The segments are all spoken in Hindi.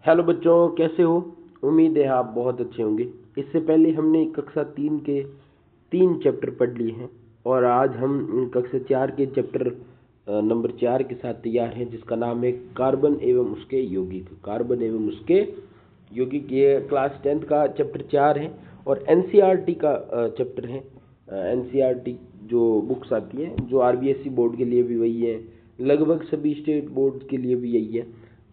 हेलो बच्चों, कैसे हो? उम्मीद है आप बहुत अच्छे होंगे। इससे पहले हमने कक्षा 3 के 3 चैप्टर पढ़ लिए हैं और आज हम कक्षा 4 के चैप्टर नंबर 4 के साथ तैयार हैं, जिसका नाम है कार्बन एवं उसके यौगिक। कार्बन एवं उसके यौगिक ये क्लास 10th का चैप्टर 4 है और एनसीईआरटी का चैप्टर है। एनसीईआरटी जो बुक्स आती हैं, जो आरबीएसई बोर्ड के लिए भी वही है, लगभग सभी स्टेट बोर्ड के लिए भी यही है।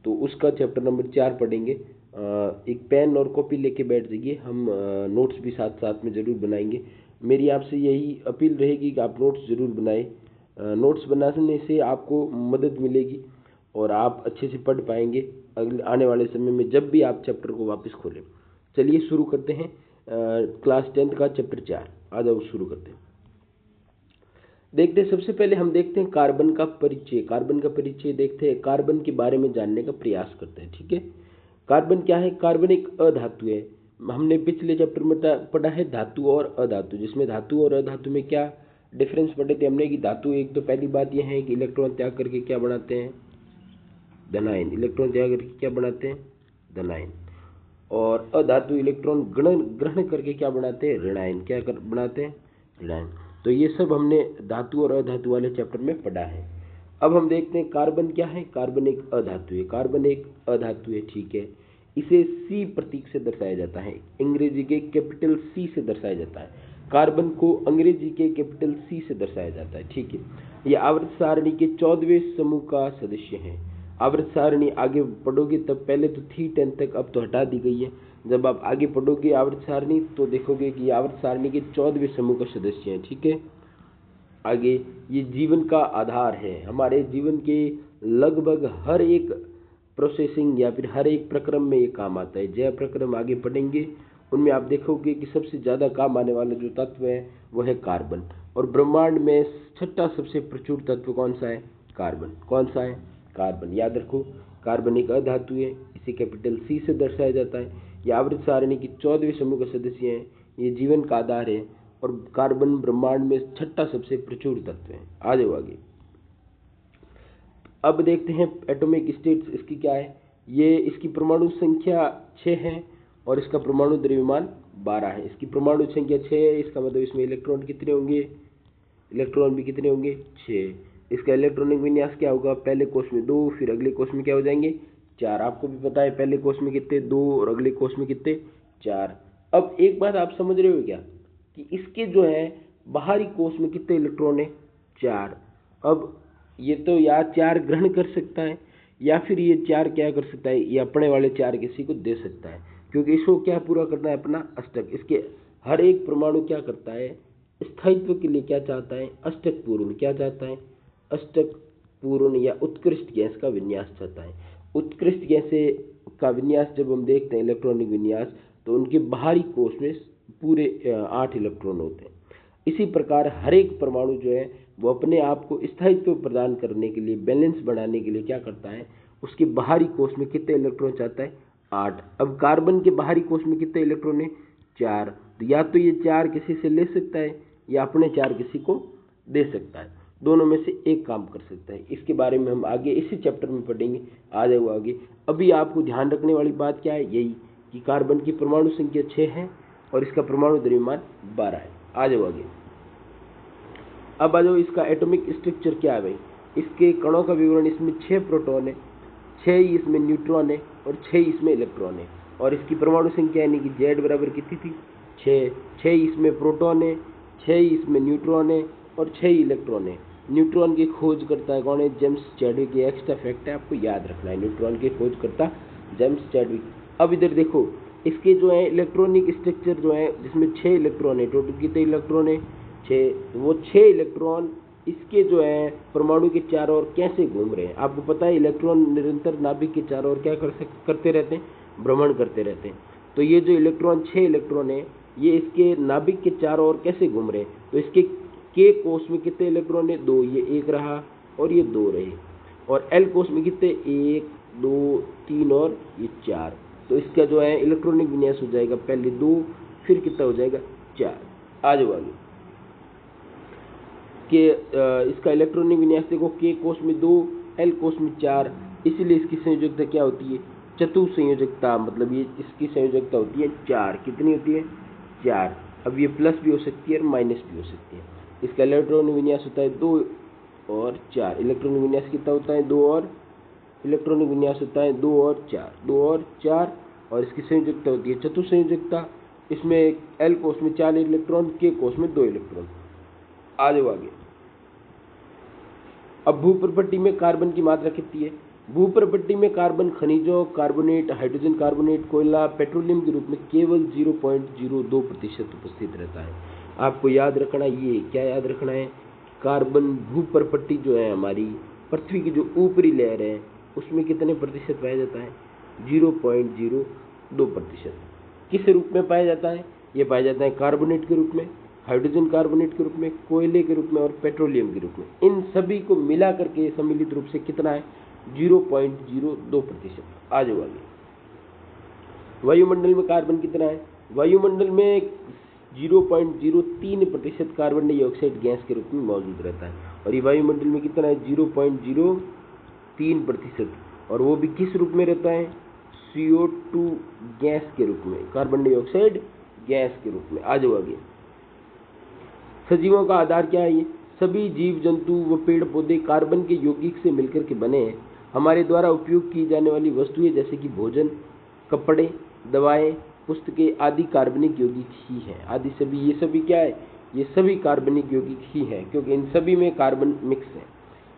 तो उसका चैप्टर नंबर 4 पढ़ेंगे। एक पेन और कॉपी लेके बैठ जाइए, हम नोट्स भी साथ साथ में ज़रूर बनाएंगे। मेरी आपसे यही अपील रहेगी कि आप नोट्स ज़रूर बनाएं। नोट्स बनाने से आपको मदद मिलेगी और आप अच्छे से पढ़ पाएंगे अगले आने वाले समय में, जब भी आप चैप्टर को वापस खोलें। चलिए शुरू करते हैं क्लास 10th का चैप्टर 4। आ जाओ शुरू करते हैं। देखते हैं, सबसे पहले हम देखते हैं कार्बन का परिचय। कार्बन का परिचय देखते हैं, कार्बन के बारे में जानने का प्रयास करते हैं। ठीक है, कार्बन क्या है? कार्बन एक अधातु है। हमने पिछले चैप्टर में पढ़ा है धातु और अधातु, जिसमें धातु और अधातु में क्या डिफरेंस पढ़े थे हमने कि धातु एक तो पहली बात यह है कि इलेक्ट्रॉन त्याग करके क्या बनाते हैं? धनायन। इलेक्ट्रॉन त्याग करके क्या बनाते हैं? धनायन। और अधातु इलेक्ट्रॉन ग्रहण करके क्या बनाते हैं? ऋणायन। क्या बनाते हैं? ऋणायन। तो ये सब हमने धातु और अधातु वाले चैप्टर में पढ़ा है। अब हम देखते हैं कार्बन क्या है। कार्बन एक अधातु है। कार्बन एक अधातु है, ठीक है। इसे सी प्रतीक से दर्शाया जाता है, अंग्रेजी के कैपिटल सी से दर्शाया जाता है। कार्बन को अंग्रेजी के कैपिटल सी से दर्शाया जाता है, ठीक है। यह आवर्त सारणी के 14वें समूह का सदस्य है। आवर्त सारणी आगे पढ़ोगे तब, पहले तो थी 10 तक, अब तो हटा दी गई है। जब आप आगे पढ़ोगे आवर्त सारणी तो देखोगे कि आवर्त सारणी के 14वें समूह का सदस्य है, ठीक है। आगे ये जीवन का आधार है। हमारे जीवन के लगभग हर एक प्रोसेसिंग या फिर हर एक प्रक्रम में ये काम आता है। जय प्रक्रम आगे पढ़ेंगे, उनमें आप देखोगे कि सबसे ज़्यादा काम आने वाला जो तत्व है वो है कार्बन। और ब्रह्मांड में छठा सबसे प्रचुर तत्व कौन सा है? कार्बन। कौन सा है? कार्बन। याद रखो, कार्बन एक अधातु है, इसे कैपिटल सी से दर्शाया जाता है। यह आवृत सारणी की 14वें समूह का सदस्य है। ये जीवन का आधार है और कार्बन ब्रह्मांड में छठा सबसे प्रचुर तत्व है। आ जाओ आगे। अब देखते हैं एटॉमिक स्टेट्स इसकी क्या है। ये इसकी परमाणु संख्या 6 है और इसका परमाणु द्रव्यमान 12 है। इसकी परमाणु संख्या 6 है, इसका मतलब इसमें इलेक्ट्रॉन कितने होंगे? इलेक्ट्रॉन भी कितने होंगे? 6। इसका इलेक्ट्रॉनिक विन्यास क्या होगा? पहले कोष में 2, फिर अगले कोष में क्या हो जाएंगे? 4। आपको भी पता है पहले कोष में कितने? 2 और अगले कोष में कितने? 4। अब एक बात आप समझ रहे हो क्या कि इसके जो है बाहरी कोष में कितने इलेक्ट्रॉन है? 4। अब ये तो या 4 ग्रहण कर सकता है या फिर ये 4 क्या कर सकता है? ये अपने वाले 4 किसी को दे सकता है, क्योंकि इसको क्या पूरा करना है? अपना अष्टक। इसके हर एक परमाणु क्या करता है? स्थायित्व के लिए क्या चाहता है? अष्टक पूर्ण। क्या चाहता है? अष्टक पूर्ण या उत्कृष्ट गैस का विन्यास चाहता है। उत्कृष्ट गैस का विन्यास जब हम देखते हैं, इलेक्ट्रॉनिक विन्यास, तो उनके बाहरी कोष में पूरे 8 इलेक्ट्रॉन होते हैं। इसी प्रकार हर एक परमाणु जो है वो अपने आप को स्थायित्व प्रदान करने के लिए, बैलेंस बढ़ाने के लिए क्या करता है? उसके बाहरी कोष में कितने इलेक्ट्रॉन चाहता है? 8। अब कार्बन के बाहरी कोष में कितने इलेक्ट्रॉन है? 4। तो या तो ये 4 किसी से ले सकता है या अपने 4 किसी को दे सकता है। दोनों में से एक काम कर सकता है। इसके बारे में हम आगे इसी चैप्टर में पढ़ेंगे। आ जाओ आगे। अभी आपको ध्यान रखने वाली बात क्या है? यही कि कार्बन की परमाणु संख्या 6 है और इसका परमाणु द्रव्यमान 12 है। आ जाओ आगे। अब आ जाओ, इसका एटॉमिक स्ट्रक्चर क्या है भाई? इसके कणों का विवरण। इसमें 6 प्रोटॉन है, 6 इसमें न्यूट्रॉन है और 6 इसमें इलेक्ट्रॉन है। और इसकी परमाणु संख्या यानी कि जेड बराबर कितनी थी? 6। 6 इसमें प्रोटॉन है, 6 इसमें न्यूट्रॉन है और 6 इलेक्ट्रॉन है। न्यूट्रॉन की खोज करता है कौन है? James Chadwick. ये एक्स्ट्रा फैक्ट है, आपको याद रखना है। न्यूट्रॉन की खोज करता जेम्स चैडविक। अब इधर देखो, इसके जो है इलेक्ट्रॉनिक स्ट्रक्चर जो है, जिसमें 6 इलेक्ट्रॉन है। टोटल कितने इलेक्ट्रॉन है? 6। वो 6 इलेक्ट्रॉन इसके जो है परमाणु के चारों ओर कैसे घूम रहे हैं? आपको पता है इलेक्ट्रॉन निरंतर नाभिक के चारों ओर क्या करते रहते हैं? भ्रमण करते रहते हैं। तो ये जो इलेक्ट्रॉन 6 इलेक्ट्रॉन है, ये इसके नाभिक के चारों ओर कैसे घूम रहे हैं? तो इसके के कोष में कितने इलेक्ट्रॉन है? 2। ये 1 रहा और ये 2 रहे। और एल कोष में कितने? 1, 2, 3 और ये 4। तो इसका जो है इलेक्ट्रॉनिक विन्यास हो जाएगा पहले 2, फिर कितना हो जाएगा? 4। आ जाओ आगे के इसका इलेक्ट्रॉनिक विन्यास देखो, के कोष में 2, एल कोष में 4, इसीलिए इसकी संयोजकता क्या होती है? चतुसंयोजकता, मतलब ये इसकी संयोजकता होती है 4। कितनी होती है? 4। अब ये प्लस भी हो सकती है और माइनस भी हो सकती है। इसका इलेक्ट्रॉन विन्यास होता है 2 और 4। इलेक्ट्रॉन विन्यास कितना होता है? 2 और इलेक्ट्रॉनिक विन्यास होता है 2 और 4, 2 और 4। और इसकी संयोजकता होती है चतुसंयोजकता। इसमें एल कोष में 4 इलेक्ट्रॉन, के कोष में 2 इलेक्ट्रॉन। आ जाओ आगे। अब भूप्रपट्टी में कार्बन की मात्रा कितनी है? भूप्रपट्टी में कार्बन खनिजों, कार्बोनेट, हाइड्रोजन कार्बोनेट, कोयला, पेट्रोलियम के रूप में केवल 0.02% उपस्थित रहता है। आपको याद रखना, ये क्या याद रखना है? कार्बन भूप्रपट्टी जो है हमारी पृथ्वी की जो ऊपरी लेयर है उसमें कितने प्रतिशत पाया जाता है? 0.02%। किस रूप में पाया जाता है? ये पाया जाता है कार्बोनेट के रूप में, हाइड्रोजन कार्बोनेट के रूप में, कोयले के रूप में और पेट्रोलियम के रूप में। इन सभी को मिला करके सम्मिलित रूप से कितना है? 0.02%। आ जाओ आगे। वायुमंडल में कार्बन कितना है? वायुमंडल में 0.03% कार्बन डाइऑक्साइड गैस के रूप में मौजूद रहता है। और ये वायुमंडल में कितना है? 0.03%। और वो भी किस रूप में रहता है? CO2 गैस के रूप में, कार्बन डाइऑक्साइड गैस के रूप में। आ जाओ आगे। सजीवों का आधार क्या है? ये सभी जीव जंतु व पेड़ पौधे कार्बन के यौगिक से मिलकर के बने हैं। हमारे द्वारा उपयोग की जाने वाली वस्तुएं जैसे कि भोजन, कपड़े, दवाएं, पुस्तकें आदि कार्बनिक यौगिक ही हैं। आदि सभी, ये सभी क्या है? ये सभी कार्बनिक यौगिक ही हैं, क्योंकि इन सभी में कार्बन मिक्स है।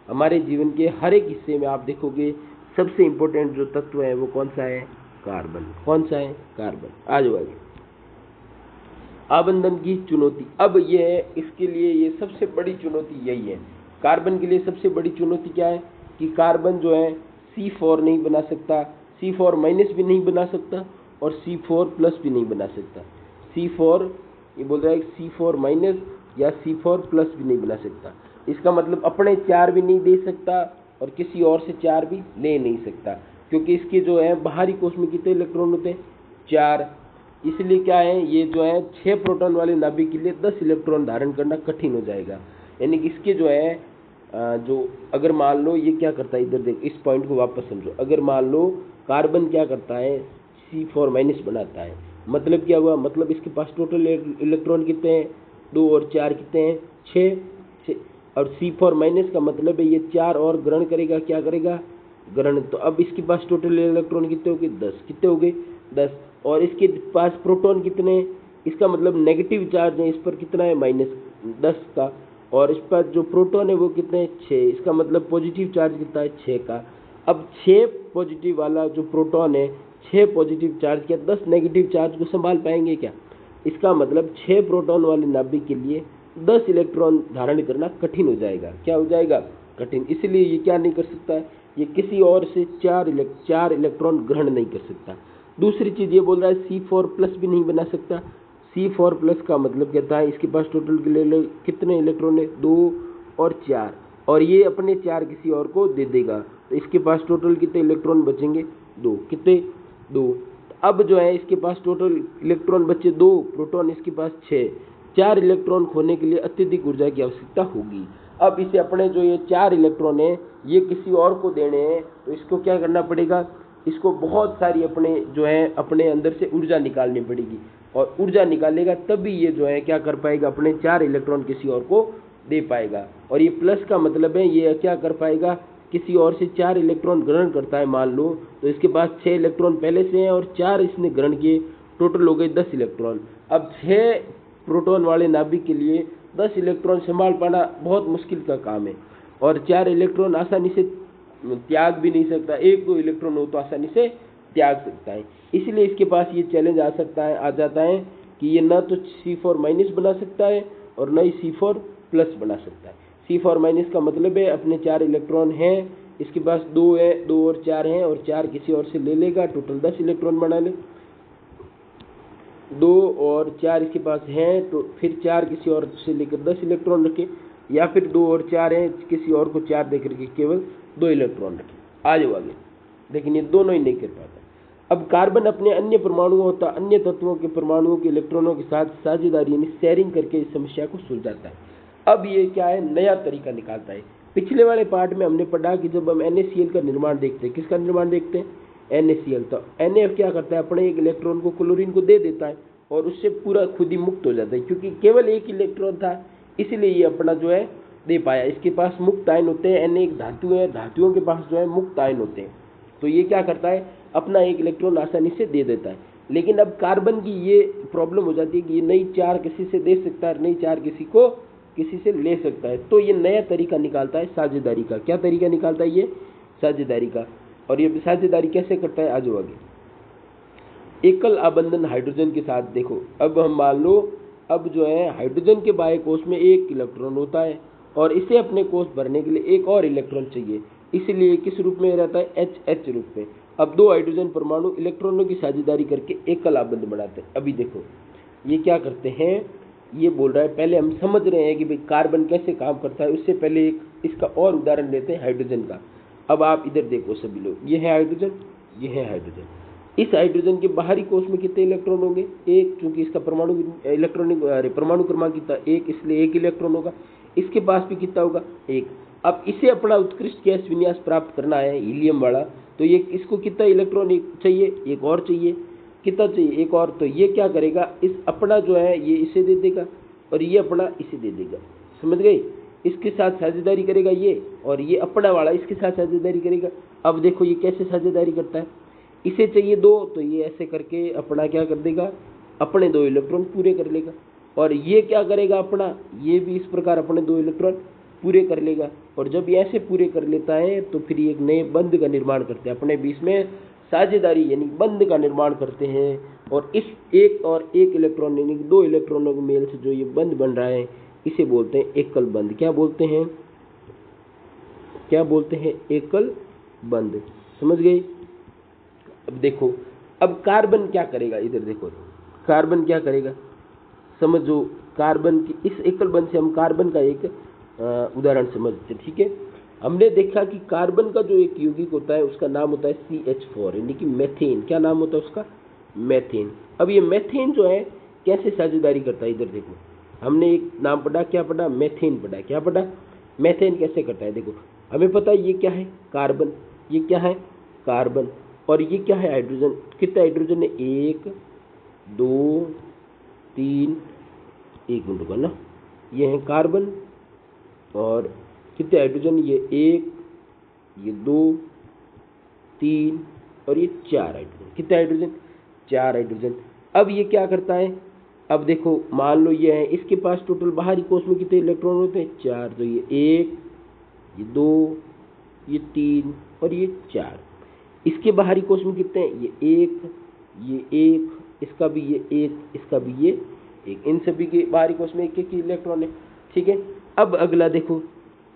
हमारे जीवन के हर एक हिस्से में आप देखोगे सबसे इम्पोर्टेंट जो तत्व है वो कौन सा है? कार्बन। कौन सा है? कार्बन। आ जाओ आगे। आबंधन की चुनौती। अब ये इसके लिए ये सबसे बड़ी चुनौती यही है। कार्बन के लिए सबसे बड़ी चुनौती क्या है? कि कार्बन जो है C4 नहीं बना सकता, C4 माइनस भी नहीं बना सकता और C4 प्लस भी नहीं बना सकता। C4, ये बोल रहा है C4 माइनस या C4 प्लस भी नहीं बना सकता। इसका मतलब अपने 4 भी नहीं दे सकता और किसी और से 4 भी ले नहीं सकता, क्योंकि इसके जो है बाहरी कोष में कितने इलेक्ट्रॉन होते हैं? 4। इसलिए क्या है, ये जो है 6 प्रोटॉन वाले नाभिक के लिए 10 इलेक्ट्रॉन धारण करना कठिन हो जाएगा। यानी कि इसके जो है जो अगर मान लो ये क्या करता है, इधर देख, इस पॉइंट को वापस समझो। अगर मान लो कार्बन क्या करता है? C4 माइनस बनाता है। मतलब क्या हुआ? मतलब इसके पास टोटल इलेक्ट्रॉन कितने हैं? 2 और 4 कितने हैं? 6। और C4 माइनस का मतलब है ये 4 और ग्रहण करेगा। क्या करेगा? ग्रहण। तो अब इसके पास टोटल इलेक्ट्रॉन कितने हो गए? 10। कितने हो गए? 10। और इसके पास प्रोटॉन कितने हैं? इसका मतलब नेगेटिव चार्ज है इस पर कितना है? -10 का। और इस पर जो प्रोटॉन है वो कितने हैं? 6। इसका मतलब पॉजिटिव चार्ज कितना है? 6 का। अब 6 पॉजिटिव वाला जो प्रोटॉन है, 6 पॉजिटिव चार्ज क्या 10 नेगेटिव चार्ज को संभाल पाएंगे क्या? इसका मतलब 6 प्रोटॉन वाले नाभिक के लिए 10 इलेक्ट्रॉन धारण करना कठिन हो जाएगा। क्या हो जाएगा? कठिन। इसलिए ये क्या नहीं कर सकता है? ये किसी और से 4 इलेक्ट्रॉन ग्रहण नहीं कर सकता। दूसरी चीज़ ये बोल रहा है C4 प्लस भी नहीं बना सकता। C4 प्लस का मतलब कहता है इसके पास टोटल कितने इलेक्ट्रॉन है? 2 और 4। और ये अपने 4 किसी और को दे देगा, तो इसके पास टोटल कितने इलेक्ट्रॉन बचेंगे? 2। कितने? 2। अब जो है इसके पास टोटल इलेक्ट्रॉन बचे 2, प्रोटॉन इसके पास 6। 4 इलेक्ट्रॉन खोने के लिए अत्यधिक ऊर्जा की आवश्यकता होगी। अब इसे अपने जो ये 4 इलेक्ट्रॉन है ये किसी और को देने हैं, तो इसको क्या करना पड़ेगा? इसको बहुत सारी अपने जो है अपने अंदर से ऊर्जा निकालनी पड़ेगी। और ऊर्जा निकालेगा तभी ये जो है क्या कर पाएगा? अपने 4 इलेक्ट्रॉन किसी और को दे पाएगा। और ये प्लस का मतलब है ये क्या कर पाएगा? किसी और से 4 इलेक्ट्रॉन ग्रहण करता है मान लो, तो इसके पास 6 इलेक्ट्रॉन पहले से हैं और 4 इसने ग्रहण किए, टोटल हो गए 10 इलेक्ट्रॉन। अब 6 प्रोटॉन वाले नाभिक के लिए 10 इलेक्ट्रॉन संभाल पाना बहुत मुश्किल का काम है। और 4 इलेक्ट्रॉन आसानी से त्याग भी नहीं सकता। 1-2 इलेक्ट्रॉन हो तो आसानी से त्याग सकता है। इसलिए इसके पास ये चैलेंज आ जाता है कि ये न तो C4 माइनस बना सकता है और न ही C4 प्लस बना सकता है। C4 माइनस का मतलब है अपने 4 इलेक्ट्रॉन हैं, इसके पास 2 है, 2 और 4 हैं और 4 किसी और से ले लेगा, टोटल 10 इलेक्ट्रॉन बना ले। 2 और 4 इसके पास हैं, तो फिर 4 किसी और से लेकर 10 इलेक्ट्रॉन रखें, या फिर 2 और 4 हैं, किसी और को 4 देकर के केवल 2 इलेक्ट्रॉन रखें। आ जाओ आगे। लेकिन ये दोनों ही नहीं कर पाता। अब कार्बन अपने अन्य परमाणुओं तथा अन्य तत्वों के परमाणुओं के इलेक्ट्रॉनों के साथ साझेदारी यानी शेयरिंग करके इस समस्या को सुलझाता है। अब ये क्या है? नया तरीका निकालता है। पिछले वाले पार्ट में हमने पढ़ा कि जब हम NaCl का निर्माण देखते हैं, किसका निर्माण देखते हैं? NaCl। तो Na क्या करता है, अपने एक इलेक्ट्रॉन को क्लोरीन को दे देता है और उससे पूरा खुद ही मुक्त हो जाता है, क्योंकि केवल एक इलेक्ट्रॉन था इसलिए ये अपना जो है दे पाया। इसके पास मुक्त आयन होते हैं, Na एक धातु है, धातुओं के पास जो है मुक्त आयन होते हैं, तो ये क्या करता है, अपना एक इलेक्ट्रॉन आसानी से दे देता है। लेकिन अब कार्बन की ये प्रॉब्लम हो जाती है कि ये नई चार किसी से दे सकता है, नई चार किसी से ले सकता है। तो ये नया तरीका निकालता है साझेदारी का। क्या तरीका निकालता है ये, साझेदारी का। और ये साझेदारी कैसे करता है, आज आगे। एकल आबंधन हाइड्रोजन के साथ, देखो अब हम मान लो अब जो है हाइड्रोजन के बाह्य कोश में एक इलेक्ट्रॉन होता है और इसे अपने कोश भरने के लिए एक और इलेक्ट्रॉन चाहिए, इसलिए किस रूप में रहता है, HH रूप में। अब दो हाइड्रोजन परमाणु इलेक्ट्रॉनों की साझेदारी करके एकल आबंध बनाते हैं। अभी देखो ये क्या करते हैं, ये बोल रहा है, पहले हम समझ रहे हैं कि भाई कार्बन कैसे काम करता है, उससे पहले एक इसका और उदाहरण लेते हैं हाइड्रोजन का। अब आप इधर देखो सभी लोग, ये है हाइड्रोजन, ये है हाइड्रोजन। इस हाइड्रोजन के बाहरी कोश में कितने इलेक्ट्रॉन होंगे, एक, क्योंकि इसका परमाणु परमाणु क्रमांक कितना, एक, इसलिए एक इलेक्ट्रॉन होगा। इसके पास भी कितना होगा, एक। अब इसे अपना उत्कृष्ट गैस विन्यास प्राप्त करना है हीलियम वाला, तो ये इसको कितना इलेक्ट्रॉन चाहिए, एक और चाहिए, कितना चाहिए, एक और। तो ये क्या करेगा, इस अपना जो है ये इसे दे देगा और ये अपना इसे दे देगा, समझ गए। इसके साथ साझेदारी करेगा ये, और ये अपना वाला इसके साथ साझेदारी करेगा। अब देखो ये कैसे साझेदारी करता है, इसे चाहिए दो, तो ये ऐसे करके अपना क्या कर देगा, अपने दो इलेक्ट्रॉन पूरे कर लेगा। और ये क्या करेगा, अपना ये भी इस प्रकार अपने दो इलेक्ट्रॉन पूरे कर लेगा। और जब ये ऐसे पूरे कर लेता है तो फिर एक नए बंध का निर्माण करते हैं, अपने बीच में साझेदारी यानी बंध का निर्माण करते हैं। और इस एक और एक इलेक्ट्रॉन यानी दो इलेक्ट्रॉनों के मेल से जो ये बंध बन रहा है इसे बोलते हैं एकल बंध। क्या बोलते हैं, क्या बोलते हैं, एकल बंध, समझ गए। अब देखो अब कार्बन क्या करेगा, इधर देखो कार्बन क्या करेगा, समझो। कार्बन की इस एकल बंध से हम कार्बन का एक उदाहरण समझते, ठीक है। हमने देखा कि कार्बन का जो एक यौगिक होता है उसका नाम होता है CH4 यानी कि मेथेन। क्या नाम होता है उसका, मेथेन। अब ये मेथेन जो है कैसे साझेदारी करता है, इधर देखो हमने एक नाम पढ़ा, क्या पढ़ा, मेथेन पढ़ा। क्या पढ़ा, मेथेन कैसे करता है। देखो हमें पता है ये क्या है, कार्बन, ये क्या है, कार्बन, और ये क्या है, हाइड्रोजन। कितना हाइड्रोजन है, 1 2 3, एक मिनट का ना, ये है कार्बन, और कितने हाइड्रोजन, ये 1, ये 2 3 और ये 4 हाइड्रोजन। कितने हाइड्रोजन, 4 हाइड्रोजन। अब ये क्या करता है, अब देखो मान लो ये है, इसके पास टोटल बाहरी कोश में कितने इलेक्ट्रॉन होते हैं, 4। तो ये 1, ये 2, ये 3 और ये 4। इसके बाहरी कोश में कितने हैं, ये 1, इसका भी ये 1, इसका भी ये 1। इन सभी के बाहरी कोश में एक एक इलेक्ट्रॉन है, ठीक है। अब अगला देखो,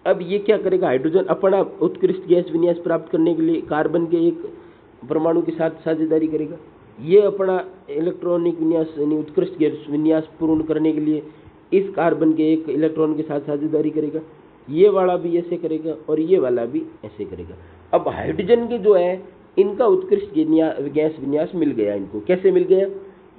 अब ये क्या करेगा, हाइड्रोजन अपना उत्कृष्ट गैस विन्यास प्राप्त करने के लिए कार्बन के एक परमाणु के साथ साझेदारी करेगा। ये अपना इलेक्ट्रॉनिक विन्यास यानी उत्कृष्ट गैस विन्यास पूर्ण करने के लिए इस कार्बन के एक इलेक्ट्रॉन के साथ साझेदारी करेगा। ये वाला भी ऐसे करेगा और ये वाला भी ऐसे करेगा। अब हाइड्रोजन के जो है इनका उत्कृष्ट गैस विन्यास मिल गया इनको। कैसे मिल गया,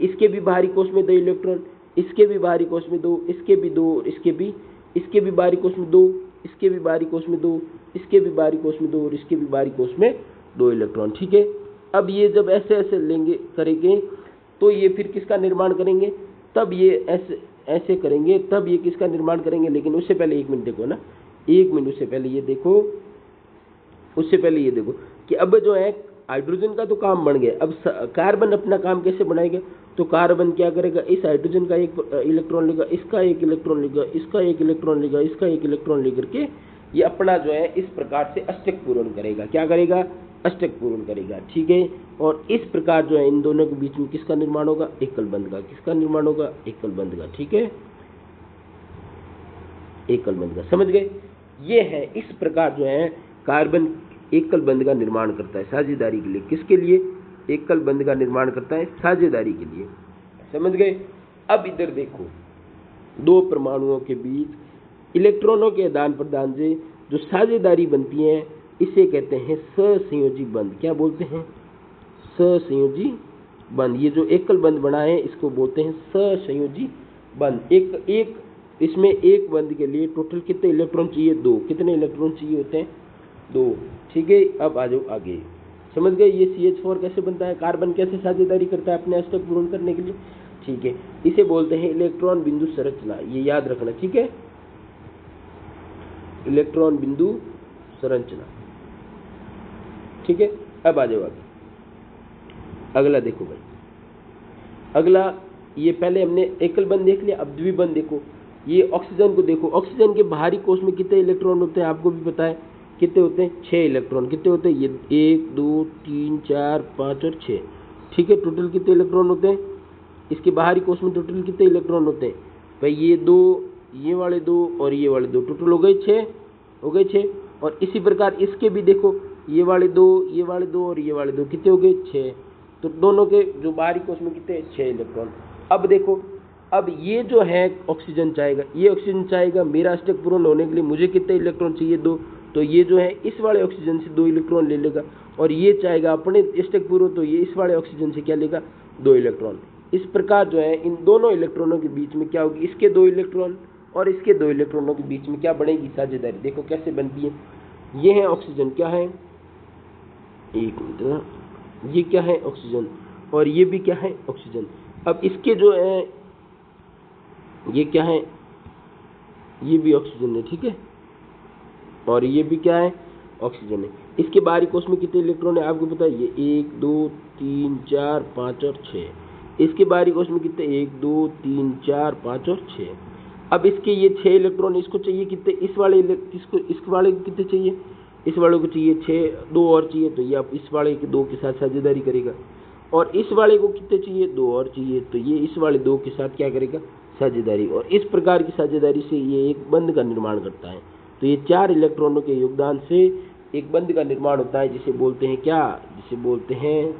इसके भी बाहरी कोश में 2 इलेक्ट्रॉन, इसके भी बाहरी कोश में 2, इसके भी 2, और इसके भी बाहरी कोश में 2, इसके भी बाहरी कोश में 2, इसके भी बाहरी कोश में 2 और इसके भी बाहरी कोश में 2 इलेक्ट्रॉन, ठीक है। अब ये जब ऐसे ऐसे लेंगे करेंगे तो ये फिर किसका निर्माण करेंगे, तब ये ऐसे करेंगे तब ये किसका निर्माण करेंगे। लेकिन उससे पहले 1 मिनट देखो ना, 1 मिनट उससे पहले ये देखो, उससे पहले ये देखो कि अब जो है हाइड्रोजन का तो काम बन गया, अब कार्बन अपना काम कैसे बनाएगा। तो कार्बन क्या करेगा, इस हाइड्रोजन का एक इलेक्ट्रॉन लेगा, इसका एक इलेक्ट्रॉन लेगा, इसका एक इलेक्ट्रॉन लेगा, इसका एक इलेक्ट्रॉन लेकर के ये अपना जो है इस प्रकार से अष्टक पूर्ण करेगा। क्या करेगा, अष्टक पूर्ण करेगा, ठीक है। और इस प्रकार जो है इन दोनों के बीच में किसका निर्माण होगा, एकल बंध का। किसका निर्माण होगा, एकल बंध का, ठीक है, एकल बंध का, समझ गए। ये है इस प्रकार जो है कार्बन एकल बंध का निर्माण करता है साझेदारी के लिए। किसके लिए, एकल बंध का निर्माण करता है साझेदारी के लिए, समझ गए। अब इधर देखो, दो परमाणुओं के बीच इलेक्ट्रॉनों के आदान प्रदान से जो साझेदारी बनती है इसे कहते हैं सहसंयोजी बंध। क्या बोलते हैं, सहसंयोजी बंध। ये जो एकल बंध बना है इसको बोलते हैं सहसंयोजी बंध। एक इसमें एक बंध के लिए टोटल कितने इलेक्ट्रॉन चाहिए, 2। कितने इलेक्ट्रॉन चाहिए होते हैं, 2, ठीक है। अब आ जाओ आगे, समझ गए? ये CH4 कैसे बनता है, कार्बन कैसे साझेदारी करता है अपने अष्टक पूर्ण करने के लिए, ठीक है। इसे बोलते हैं इलेक्ट्रॉन बिंदु संरचना, ये याद रखना, ठीक है, इलेक्ट्रॉन बिंदु संरचना, ठीक है। अब आ जाओ आगे, अगला देखो भाई, अगला ये पहले हमने एकल बंध देख लिया, अब द्विबंध देखो। ये ऑक्सीजन को देखो, ऑक्सीजन के बाहरी कोश में कितने इलेक्ट्रॉन होते हैं आपको भी पता है, कितने होते हैं, 6 इलेक्ट्रॉन। कितने होते हैं ये, 1 2 3 4 5 और 6, ठीक है। टोटल कितने इलेक्ट्रॉन होते हैं इसके बाहरी कोश में, टोटल कितने इलेक्ट्रॉन होते हैं भाई, ये 2, ये वाले 2 और ये वाले 2, टोटल हो गए 6, हो गए 6। और इसी प्रकार इसके भी देखो, ये वाले 2, ये वाले 2 और ये वाले 2, कितने हो गए 6। तो दोनों के जो बाहरी कोश में कितने, 6 इलेक्ट्रॉन। अब देखो, अब ये जो है ऑक्सीजन चाहेगा, ये ऑक्सीजन चाहेगा मेरा अष्टक पूर्ण होने के लिए मुझे कितने इलेक्ट्रॉन चाहिए, 2। तो ये जो है इस वाले ऑक्सीजन से 2 इलेक्ट्रॉन ले लेगा, और ये चाहेगा अपने अष्टक पूर्ण, तो ये इस वाले ऑक्सीजन से क्या लेगा, 2 इलेक्ट्रॉन। इस प्रकार जो है इन दोनों इलेक्ट्रॉनों के बीच में क्या होगी, इसके 2 इलेक्ट्रॉन और इसके 2 इलेक्ट्रॉनों के बीच में क्या बनेगी, साझेदारी। देखो कैसे बनती है, ये है ऑक्सीजन, क्या है, एक मिनट, ये क्या है ऑक्सीजन, और ये भी क्या है ऑक्सीजन। अब इसके जो है ये क्या है, ये भी ऑक्सीजन है, ठीक है, और ये भी क्या है, ऑक्सीजन है। इसके बाहरी कोश में कितने इलेक्ट्रॉन है आपको पता है, ये 1 2 3 4 5 और 6। इसके बाहरी कोश में कितने, 1 2 3 4 5 और 6। अब इसके ये 6 इलेक्ट्रॉन, इसको चाहिए कितने, इस वाले इसको, इस वाले को कितने चाहिए, इस वाले को चाहिए 6, 2 और चाहिए, तो ये आप इस वाले के 2 के साथ साझेदारी करेगा। और इस वाले को कितने चाहिए, 2 और चाहिए, तो ये इस वाले 2 के साथ क्या करेगा, साझेदारी। और इस प्रकार की साझेदारी से ये एक बंध का निर्माण करता है। तो ये 4 इलेक्ट्रॉनों के योगदान से एक बंध का निर्माण होता है, जिसे बोलते हैं क्या, जिसे बोलते हैं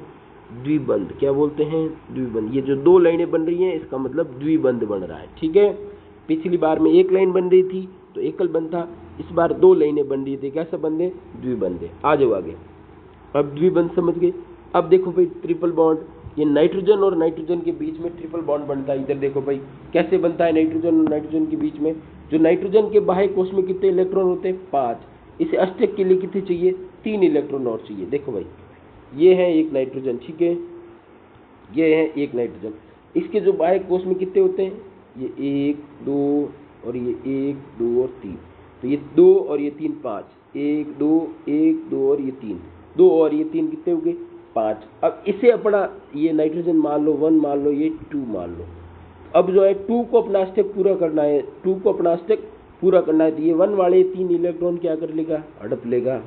द्विबंध। क्या बोलते हैं, द्विबंध। ये जो 2 लाइनें बन रही हैं इसका मतलब द्विबंध बन रहा है, ठीक है। पिछली बार में 1 लाइन बन रही थी तो एकल बंध था, इस बार 2 लाइनें बन रही थी, कैसा बंध है, द्विबंध है। आ जाओ आगे, अब द्विबंध समझ गए। अब देखो भाई ट्रिपल बॉन्ड, ये नाइट्रोजन और नाइट्रोजन के बीच में ट्रिपल बॉन्ड बनता है। इधर देखो भाई कैसे बनता है नाइट्रोजन और नाइट्रोजन के बीच में, जो नाइट्रोजन के बाह्य कोश में कितने इलेक्ट्रॉन होते हैं, 5। इसे अष्टक के लिए कितने चाहिए, 3 इलेक्ट्रॉन और चाहिए। देखो भाई ये है एक नाइट्रोजन, ठीक है, ये है एक नाइट्रोजन। इसके जो बाह्य कोश में कितने होते हैं, ये 1 2 और ये 1 2 और 3, तो ये 2 और ये 3 5, 1 2 1 2 और ये 3, 2 और ये 3 कितने हो गए, 5। अब इसे अपना ये नाइट्रोजन मान लो 1, मान लो ये 2 मान लो। अब जो है 2 को अपना अष्टक पूरा करना है, 2 को अपना अष्टक पूरा करना है, तो ये 1 वाले 3 इलेक्ट्रॉन क्या कर लेगा, हड़प लेगा।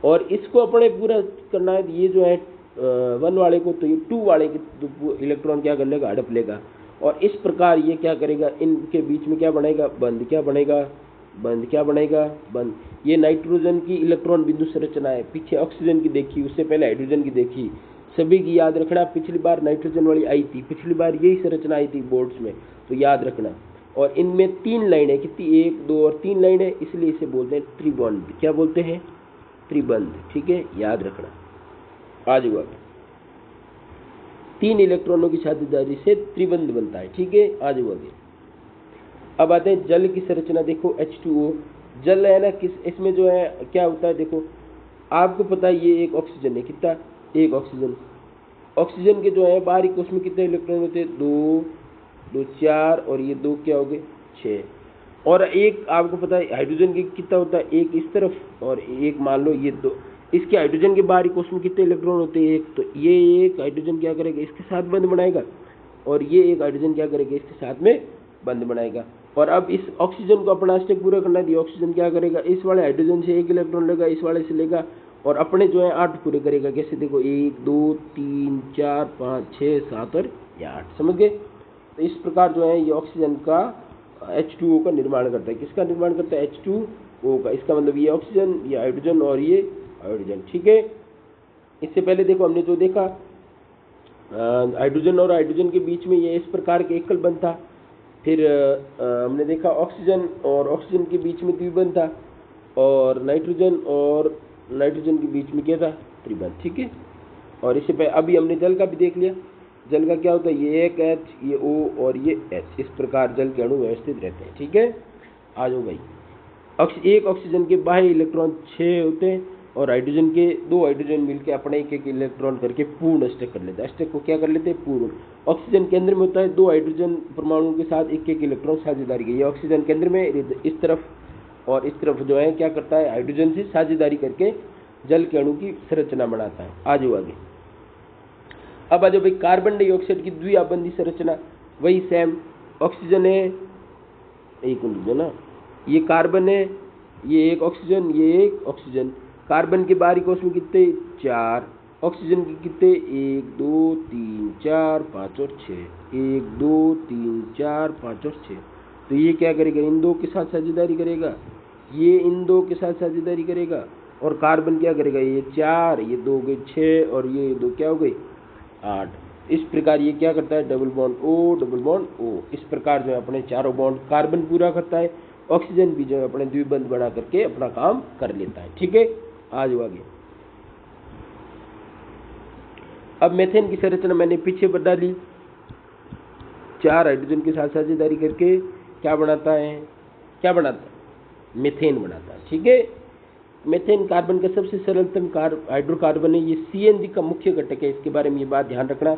और इसको अपने पूरा करना है, तो ये जो है 1 वाले को, तो ये 2 वाले के इलेक्ट्रॉन क्या कर लेगा, हड़प लेगा। और इस प्रकार ये क्या करेगा, इनके बीच में क्या बनेगा, बंध। क्या बनेगा, बंध। क्या बनेगा, बंध। ये नाइट्रोजन की इलेक्ट्रॉन बिंदु संरचना है। पीछे ऑक्सीजन की देखी, उससे पहले हाइड्रोजन की देखी, सभी की याद रखना। पिछली बार नाइट्रोजन वाली आई थी, पिछली बार यही संरचना आई थी बोर्ड्स में, तो याद रखना। और इनमें 3 लाइनें कितनी, 1 2 और 3 लाइनें, इसलिए इसे बोलते हैं त्रिबंध। क्या बोलते हैं, त्रिबंध, ठीक है, याद रखना। आज हुआ 3 इलेक्ट्रॉनों की साझेदारी से त्रिबंध बनता है, ठीक है। आज हुआ। अब आते हैं जल की संरचना। देखो H2O जल है ना, किस इसमें जो है क्या होता है, देखो आपको पता है ये एक ऑक्सीजन है, कितना, एक ऑक्सीजन। ऑक्सीजन के जो है बाहरी कोश में कितने इलेक्ट्रॉन होते हैं, 2 2 4 और ये 2 क्या हो गए, 6। और एक आपको पता है हाइड्रोजन के कितना होता है, एक इस तरफ और एक मान लो ये 2। इसके हाइड्रोजन के बाहरी कोश में कितने इलेक्ट्रॉन होते हैं, एक। तो ये एक हाइड्रोजन क्या करेगा, इसके साथ बंध बनाएगा, और ये एक हाइड्रोजन क्या करेगा, इसके साथ में बंध बनाएगा। और अब इस ऑक्सीजन को अपना अष्टक पूरा करना है, ऑक्सीजन क्या करेगा, इस वाले हाइड्रोजन से 1 इलेक्ट्रॉन लेगा, इस वाले से लेगा, और अपने जो है 8 पूरे करेगा। कैसे, देखो 1 2 3 4 5 6 7 और 8। समझ गए। तो इस प्रकार जो है ये ऑक्सीजन का H2O का निर्माण करता है। किसका निर्माण करता है, H2O का। इसका मतलब ये ऑक्सीजन, ये हाइड्रोजन और ये हाइड्रोजन, ठीक है। इससे पहले देखो हमने जो देखा हाइड्रोजन और हाइड्रोजन के बीच में ये इस प्रकार के एकल बंध था। फिर हमने देखा ऑक्सीजन और ऑक्सीजन के बीच में द्विबंध था, और नाइट्रोजन और नाइट्रोजन के बीच में क्या था, त्रिबंध, ठीक है। और इससे पहले अभी हमने जल का भी देख लिया। जल का क्या होता है, ये एक H, ये O और ये H। इस प्रकार जल के अणु व्यवस्थित रहते हैं, ठीक है। आ जाओ भाई, एक ऑक्सीजन के बाह्य इलेक्ट्रॉन 6 होते हैं, और हाइड्रोजन के दो हाइड्रोजन मिलकर अपने एक एक इलेक्ट्रॉन करके पूर्ण अष्टक कर लेते हैं। अष्टक को क्या कर लेते हैं? पूर्ण। ऑक्सीजन केंद्र में होता है, दो हाइड्रोजन परमाणुओं के साथ एक एक इलेक्ट्रॉन साझेदारी की। ये ऑक्सीजन केंद्र में इस तरफ और इस तरफ जो है क्या करता है? हाइड्रोजन से साझेदारी करके जल के अणु की संरचना बनाता है। आज आगे अब आ जाओ भाई, कार्बन डाइऑक्साइड की द्विआबंधी संरचना वही सेम। ऑक्सीजन है, एक मिनट जो ना, ये कार्बन है, ये एक ऑक्सीजन, ये एक ऑक्सीजन। कार्बन के बाहरी कोश में कितने? 4। ऑक्सीजन के कितने? 1 2 3 4 5 और 6। 1 2 3 4 5 और 6। तो ये क्या करेगा? इन दो के साथ साझेदारी करेगा, ये इन दो के साथ साझेदारी करेगा, और कार्बन क्या करेगा? ये 4, ये 2 गए 6, और ये 2 क्या हो गई? 8। इस प्रकार ये क्या करता है? Double bond O, double bond O। इस प्रकार जो है अपने चारों बॉन्ड कार्बन पूरा करता है। ऑक्सीजन भी जो है अपने द्विबंध बना करके अपना काम कर लेता है। ठीक है, आज आगे। अब मेथेन की संरचना मैंने पीछे बता दी। 4 हाइड्रोजन के साथ साझेदारी करके क्या बनाता है? क्या बनाता है? मेथेन बनाता है। ठीक है, मेथेन कार्बन का सबसे सरलतम हाइड्रोकार्बन है। ये CNG का मुख्य घटक है, इसके बारे में ये बात ध्यान रखना।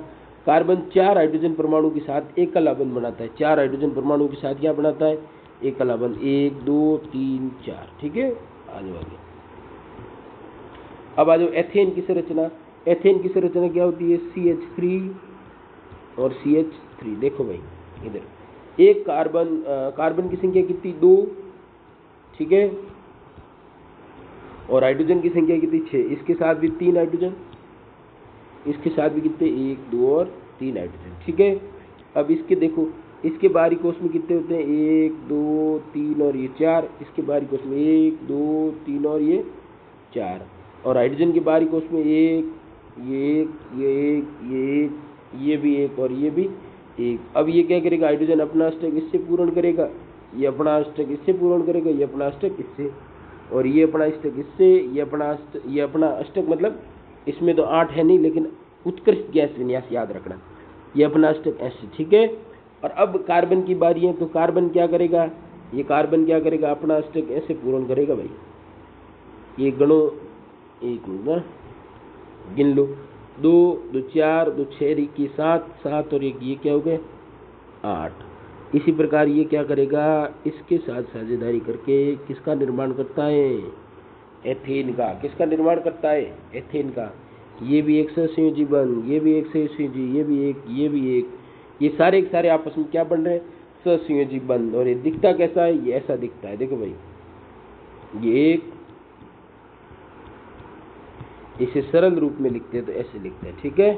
कार्बन 4 हाइड्रोजन परमाणु के साथ एक कला बंध बनाता है। 4 हाइड्रोजन परमाणु के साथ क्या बनाता है? एक कला बंध। 1 2 3 4। ठीक है, आगे। अब आ जाओ एथेन की संरचना। एथेन की संरचना क्या होती है? CH3 और CH3। देखो भाई इधर एक कार्बन की संख्या कितनी? 2। ठीक है, और हाइड्रोजन की संख्या कितनी? 6। इसके साथ भी 3 हाइड्रोजन, इसके साथ भी कितने? 1 2 और 3 हाइड्रोजन। ठीक है, अब इसके देखो, इसके बाहरी कोश में कितने होते हैं? 1 2 3 और ये 4। इसके बाहरी कोश में 1 2 3 और ये 4। और हाइड्रोजन के बाहरी कोश में 1, ये 1, ये 1, ये 1, ये भी 1 और ये भी 1। अब ये क्या करेगा? हाइड्रोजन अपना अष्टक इससे पूर्ण करेगा, ये अपना अष्टक इससे पूर्ण करेगा, ये अपना अष्टक इससे, और ये अपना अष्टक इससे, ये अपना अष्टक मतलब इसमें तो 8 है नहीं, लेकिन उत्कृष्ट गैस विन्यास याद रखना, ये अपना अष्टक ऐसे। ठीक है, और अब कार्बन की बारी है, तो कार्बन क्या करेगा? ये कार्बन क्या करेगा? अपना अष्टक ऐसे पूर्ण करेगा भाई। ये गणो, एक मिनट ना, गिन लो। 2 2 4 2 6 की 7 7 और एक ये क्या हो गए? 8। इसी प्रकार ये क्या करेगा? इसके साथ साझेदारी करके किसका निर्माण करता है? एथेन का। किसका निर्माण करता है? एथेन का। ये भी एक सहसंयोजी बंध, ये भी एक सहसंयोजी, ये भी एक, ये भी एक, ये सारे के सारे आपस में क्या बन रहे हैं? सहसंयोजी बंध। और ये दिखता कैसा है? ये ऐसा दिखता है। देखो भाई, ये एक, इसे सरल रूप में लिखते हैं तो ऐसे लिखते हैं। ठीक है,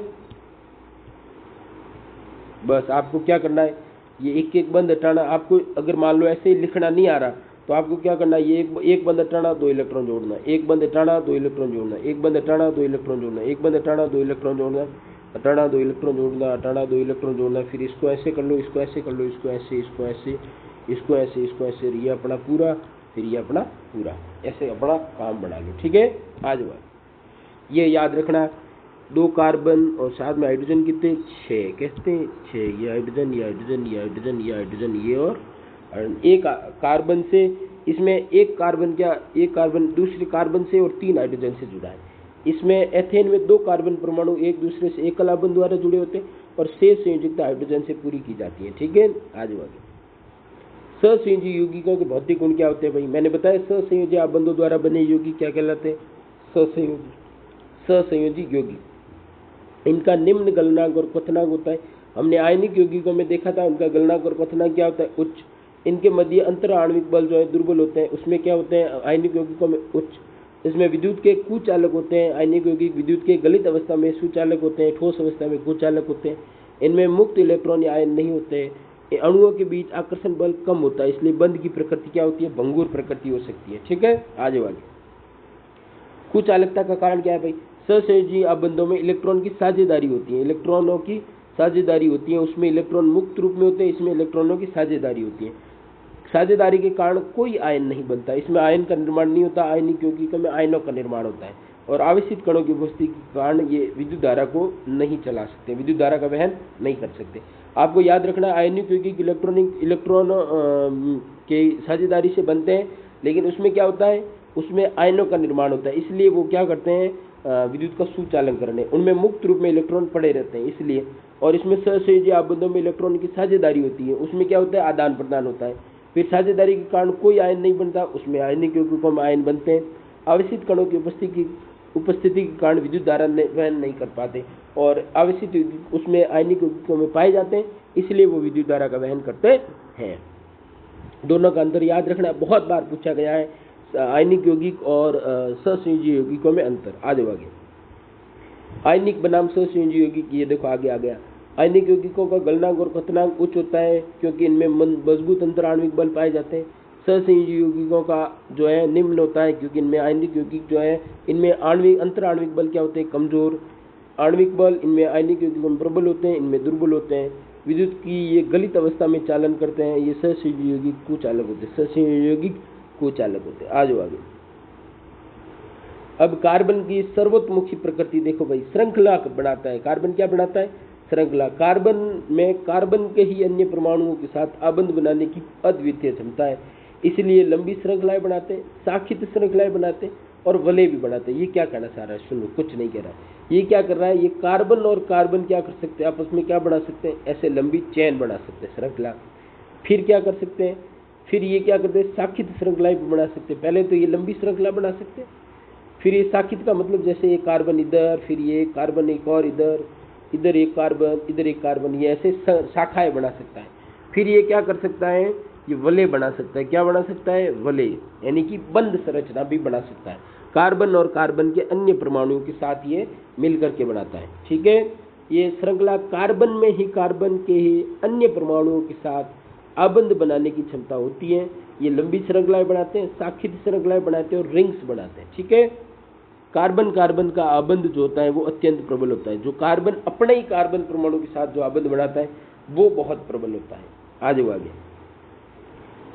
बस आपको क्या करना है? ये एक एक बंद हटाना। आपको अगर मान लो ऐसे ही लिखना नहीं आ रहा तो आपको क्या करना है? ये एक बंद हटाना, 2 इलेक्ट्रॉन जोड़ना, एक बंद हटाना, 2 इलेक्ट्रॉन जोड़ना, एक बंद हटाना, 2 इलेक्ट्रॉन जोड़ना, एक बंद हटाना, 2 इलेक्ट्रॉन जोड़ना, हटाना, 2 इलेक्ट्रॉन जोड़ना, हटाना, 2 इलेक्ट्रॉन जोड़ना। फिर इसको ऐसे कर लो, इसको ऐसे कर लो, इसको ऐसे, इसको ऐसे, इसको ऐसे, इसको ऐसे, ये अपना पूरा, फिर ये अपना पूरा, ऐसे अपना काम बना लो। ठीक है, आज बात ये याद रखना। 2 कार्बन और साथ में हाइड्रोजन कितने? 6 कहते हैं 6। ये हाइड्रोजन, ये हाइड्रोजन, ये हाइड्रोजन, ये हाइड्रोजन, ये और एक कार्बन से, इसमें एक कार्बन क्या, एक कार्बन दूसरे कार्बन से और 3 हाइड्रोजन से जुड़ा है। इसमें एथेन में 2 कार्बन परमाणु एक दूसरे से एक कला बंध द्वारा जुड़े होते हैं और शेष संयोजकता हाइड्रोजन से पूरी की जाती है। ठीक है, आज आगे। सहसंयोजी यौगिकों के भौतिक गुण क्या होते हैं भाई? मैंने बताया सहसंयोजी आबंधों द्वारा बने यौगिक क्या कहलाते हैं? सहसंयोजी यौगिक। इनका निम्न गलनांक और क्वथनांक होता है। हमने आयनिक यौगिकों में देखा था, उनका गलनांक और क्वथनांक क्या होता है? उच्च। इनके मध्य अंतर आणविक बल जो है दुर्बल होते हैं। उसमें क्या होते हैं? आयनिक यौगिकों में उच्च। इसमें विद्युत के कुचालक होते हैं। आयनिक यौगिक विद्युत के गलित अवस्था में सुचालक होते हैं, ठोस अवस्था में कुचालक होते हैं। इनमें मुक्त इलेक्ट्रॉन या आयन नहीं होते हैं। अणुओं के बीच आकर्षण बल कम होता है, इसलिए बंध की प्रकृति क्या होती है? भंगुर प्रकृति हो सकती है। ठीक है, आगे वाले कुचालकता का कारण क्या है भाई? सहसंयोजी आबंधों में इलेक्ट्रॉन की साझेदारी होती है, इलेक्ट्रॉनों की साझेदारी होती है। उसमें इलेक्ट्रॉन मुक्त रूप में होते हैं, इसमें इलेक्ट्रॉनों की साझेदारी होती है। साझेदारी के कारण कोई आयन नहीं बनता, इसमें आयन का निर्माण नहीं होता। आयनिक यौगिकों में आयनों का निर्माण होता है और आवेशित कणों की उपस्थिति के कारण ये विद्युत धारा को नहीं चला सकते, विद्युत धारा का वहन नहीं कर सकते। आपको याद रखना, आयनिक यौगिक इलेक्ट्रॉन के साझेदारी से बनते हैं, लेकिन उसमें क्या होता है? उसमें आयनों का निर्माण होता है, इसलिए वो क्या करते हैं, विद्युत का सुचालन करने, उनमें मुक्त रूप में इलेक्ट्रॉन पड़े रहते हैं इसलिए। और इसमें सहसंयोजी आबंधों में इलेक्ट्रॉन की साझेदारी होती है, उसमें क्या होता है, आदान प्रदान होता है। फिर साझेदारी के कारण कोई आयन नहीं बनता, उसमें आयनिक यौगिकों में आयन बनते हैं। आवेशित कणों की उपस्थिति के कारण विद्युत धारा वहन नहीं कर पाते, और आवेशित उसमें आयनिक यौगिकों में पाए जाते हैं, इसलिए वो विद्युत धारा का वहन करते हैं। दोनों का अंतर याद रखना, बहुत बार पूछा गया है, आयनिक यौगिक और सहसंयोजी यौगिकों में अंतर। आगे आयनिक बनाम सहसंयोजी यौगिक, ये देखो आगे आ गया। आयनिक यौगिकों का गलनांक और क्वथनांक उच्च होता है क्योंकि इनमें मजबूत अंतराण्विक बल पाए जाते हैं। सहसंयोजी यौगिकों का जो है निम्न होता है क्योंकि इनमें आयनिक यौगिक जो है, इनमें अंतराण्विक बल क्या होते हैं, कमजोर। आणविक बल इनमें आयनिक यौगिकों में प्रबल होते हैं, इनमें दुर्बल होते हैं। विद्युत की ये गलित अवस्था में चालन करते हैं, ये सहसंयोजी यौगिक कुचालक होते हैं, सहसंयोजी यौगिक कुचालक होते हैं। आज आगे अब कार्बन की सर्वतोमुखी प्रकृति देखो भाई, श्रृंखला बनाता है। कार्बन क्या बनाता है, श्रृंखला। कार्बन में कार्बन के ही अन्य परमाणुओं के साथ आबंध बनाने की अद्वितीय क्षमता है, इसलिए लंबी श्रृंखलाएं बनाते हैं, शाखित श्रृंखलाएं बनाते हैं और वलय भी बनाते हैं। ये क्या कहना चाह रहा है, सुनो, कुछ नहीं कह रहा है। ये क्या कर रहा है, ये कार्बन और कार्बन क्या कर सकते हैं, आपस में क्या बना सकते हैं, ऐसे लंबी चेन बना सकते हैं, श्रृंखला। फिर क्या कर सकते हैं, फिर ये क्या करते हैं, शाखित श्रृंखलाएं भी बना सकते हैं। पहले तो ये लंबी श्रृंखला बना सकते हैं, फिर ये शाखित का मतलब जैसे ये कार्बन इधर, फिर ये कार्बन एक और इधर, इधर एक कार्बन, इधर एक कार्बन, ये ऐसे शाखाएं बना सकता है। फिर ये क्या कर सकता है, ये वलय बना सकता है। क्या बना सकता है, वलय, यानी कि बंद संरचना भी बना सकता है। कार्बन और कार्बन के अन्य परमाणुओं के साथ ये मिलकर के बनाता है। ठीक है, ये श्रृंखला कार्बन में ही कार्बन के ही अन्य परमाणुओं के साथ आबंध बनाने की क्षमता होती है। ये लंबी श्रृंखलाएं बनाते हैं, शाखित श्रृंखलाएं बनाते हैं और रिंग्स बनाते हैं। ठीक है, कार्बन कार्बन का आबंध जो होता है वो अत्यंत प्रबल होता है। जो कार्बन अपने ही कार्बन परमाणु के साथ जो आबंध बनाता है वो बहुत प्रबल होता है। आगे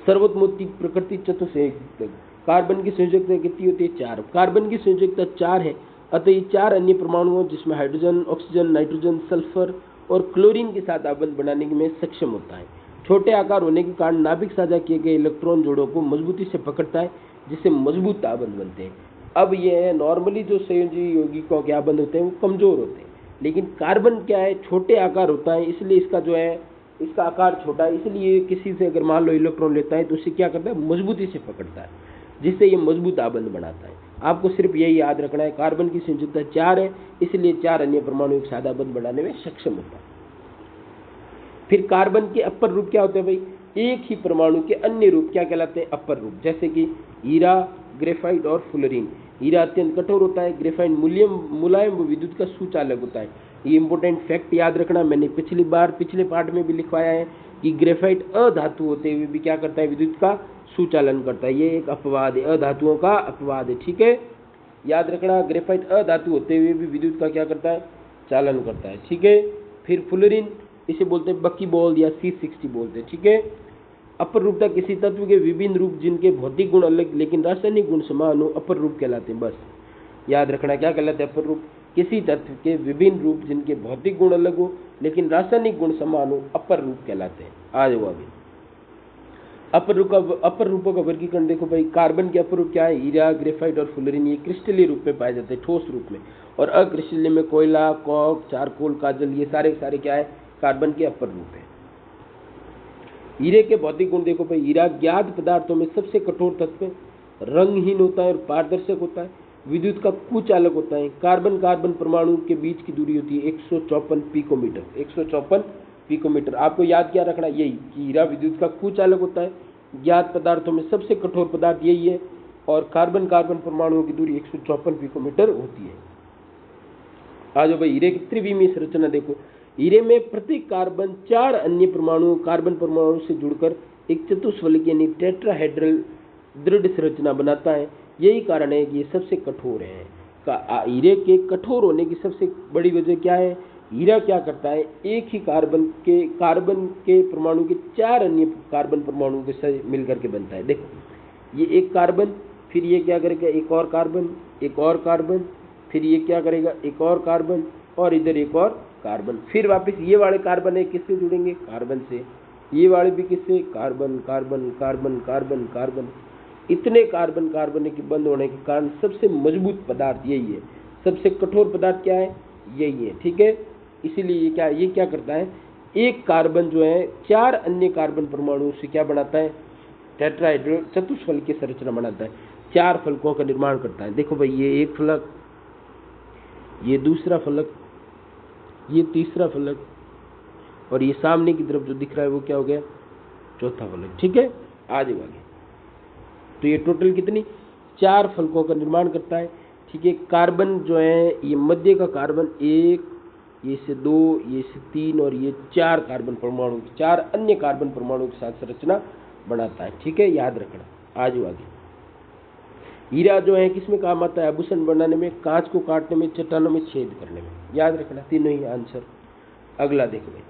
सर्वतोमुखी प्रकृति चतुर्संयोजक। कार्बन की संयोजकता कितनी होती है, 4। कार्बन की संयोजकता 4 है, अतः ये 4 अन्य परमाणुओं जिसमें हाइड्रोजन, ऑक्सीजन, नाइट्रोजन, सल्फर और क्लोरीन के साथ आबंध बनाने में सक्षम होता है। छोटे आकार होने के कारण नाभिक साझा किए गए इलेक्ट्रॉन जोड़ों को मजबूती से पकड़ता है, जिससे मजबूत आबंध बनते हैं। अब ये नॉर्मली जो संयोजी यौगिकों के आबंध होते हैं वो कमजोर होते हैं, लेकिन कार्बन क्या है, छोटे आकार होता है, इसलिए इसका जो है, इसका आकार छोटा है, इसलिए किसी से अगर मान लो इलेक्ट्रॉन लेता है तो उसे क्या करता है, मजबूती से पकड़ता है, जिससे ये मजबूत आबंध बनाता है। आपको सिर्फ यही याद रखना है, कार्बन की संयोजकता 4 है, इसलिए 4 अन्य परमाणु एक साथ आबंध बनाने में सक्षम होता है। फिर कार्बन के अपर रूप क्या होते हैं भाई, एक ही परमाणु के अन्य रूप क्या कहलाते हैं, अपर रूप, जैसे कि हीरा, ग्रेफाइट और फुलरीन। हीरा अत्यंत कठोर होता है, ग्रेफाइट मुलायम व विद्युत का सुचालक होता है। ये इंपॉर्टेंट फैक्ट याद रखना, मैंने पिछले पार्ट में भी लिखवाया है कि ग्रेफाइट अधातु होते हुए भी क्या करता है, विद्युत का सुचालन करता है। ये एक अपवाद है, अधातुओं का अपवाद है। ठीक है, याद रखना, ग्रेफाइट अधातु होते हुए भी विद्युत का क्या करता है, चालन करता है। ठीक है, फिर फुलरीन, इसे बोलते हैं बकी बॉल या C60 बोलते हैं। ठीक है, अपर रूपता किसी तत्व के विभिन्न रूप जिनके भौतिक गुण अलग लेकिन रासायनिक गुण समान हो, अपर रूप कहलाते हैं। बस याद रखना, क्या कहलाते हैं, अपर रूप। किसी तत्व के विभिन्न रूप जिनके भौतिक गुण अलग हो लेकिन रासायनिक गुण समान हो, अपर रूप कहलाते हैं। आ जाओ आगे, अपर रूपों का वर्गीकरण देखो भाई। कार्बन के अपर रूप क्या है, हीरा, ग्रेफाइट और फुलरीन, ये क्रिस्टलीय रूप में पाए जाते हैं, ठोस रूप में। और अक्रिस्टलीय में कोयला, कॉक, चारकोल, काजल, ये सारे क्या है, कार्बन के अपर रूप है। हीरे के भौतिक गुण देखो भाई, हीरा ज्ञात पदार्थों में सबसे कठोर तत्व है, रंगहीन होता है और पारदर्शक होता है, विद्युत का कुचालक होता है। कार्बन कार्बन परमाणु के बीच की दूरी होती है 154 पिकोमीटर, 154 पिकोमीटर। आपको याद क्या रखना, यही कि हीरा विद्युत का कुचालक होता है, ज्ञात पदार्थों में सबसे कठोर पदार्थ यही है, और कार्बन कार्बन परमाणुओं की दूरी 154 पिकोमीटर होती है। आ जाओ भाई, हीरे की त्रिविमीय संरचना देखो। हीरे में प्रत्येक कार्बन 4 अन्य परमाणु कार्बन परमाणु से जुड़कर एक चतुष्फलक यानी टेट्राहेड्रल दृढ़ संरचना बनाता है। यही कारण है कि ये सबसे कठोर है। हीरे के कठोर होने की सबसे बड़ी वजह क्या है, हीरा क्या करता है, एक ही कार्बन के परमाणु के 4 अन्य कार्बन परमाणुओं के साथ मिलकर के बनता है। देखो, ये एक कार्बन, फिर ये क्या करेगा, एक और कार्बन, एक और कार्बन, फिर ये क्या करेगा, एक और कार्बन, और इधर एक और कार्बन। फिर वापस ये वाले कार्बन है किससे जुड़ेंगे, कार्बन से। ये वाले भी किससे, carbon carbon carbon carbon carbon. इतने कार्बन कार्बन के बंद होने के कारण सबसे मजबूत पदार्थ यही है, सबसे कठोर पदार्थ क्या है, यही है। ठीक है, इसीलिए ये क्या करता है, एक कार्बन जो है 4 अन्य कार्बन परमाणुओं से क्या बनाता है, टेट्राहेड्रल चतुष्फलक की संरचना बनाता है, 4 फलकों का निर्माण करता है। देखो भाई, ये एक फलक, ये दूसरा फलक, ये तीसरा फलक, और ये सामने की तरफ जो दिख रहा है वो क्या हो गया, चौथा फलक। ठीक है, आगे तो ये टोटल कितनी, 4 फलकों का निर्माण करता है। ठीक है, कार्बन जो है ये मध्य का कार्बन 1, ये से 2, ये से 3 और ये 4 कार्बन परमाणु, 4 अन्य कार्बन परमाणु के साथ संरचना बनाता है। ठीक है, याद रखना। आगे हीरा जो है किसमें काम आता है, आभूषण बनाने में, कांच को काटने में, चट्टानों में छेद करने में। याद रखना, तीनों ही आंसर। अगला देखो भाई,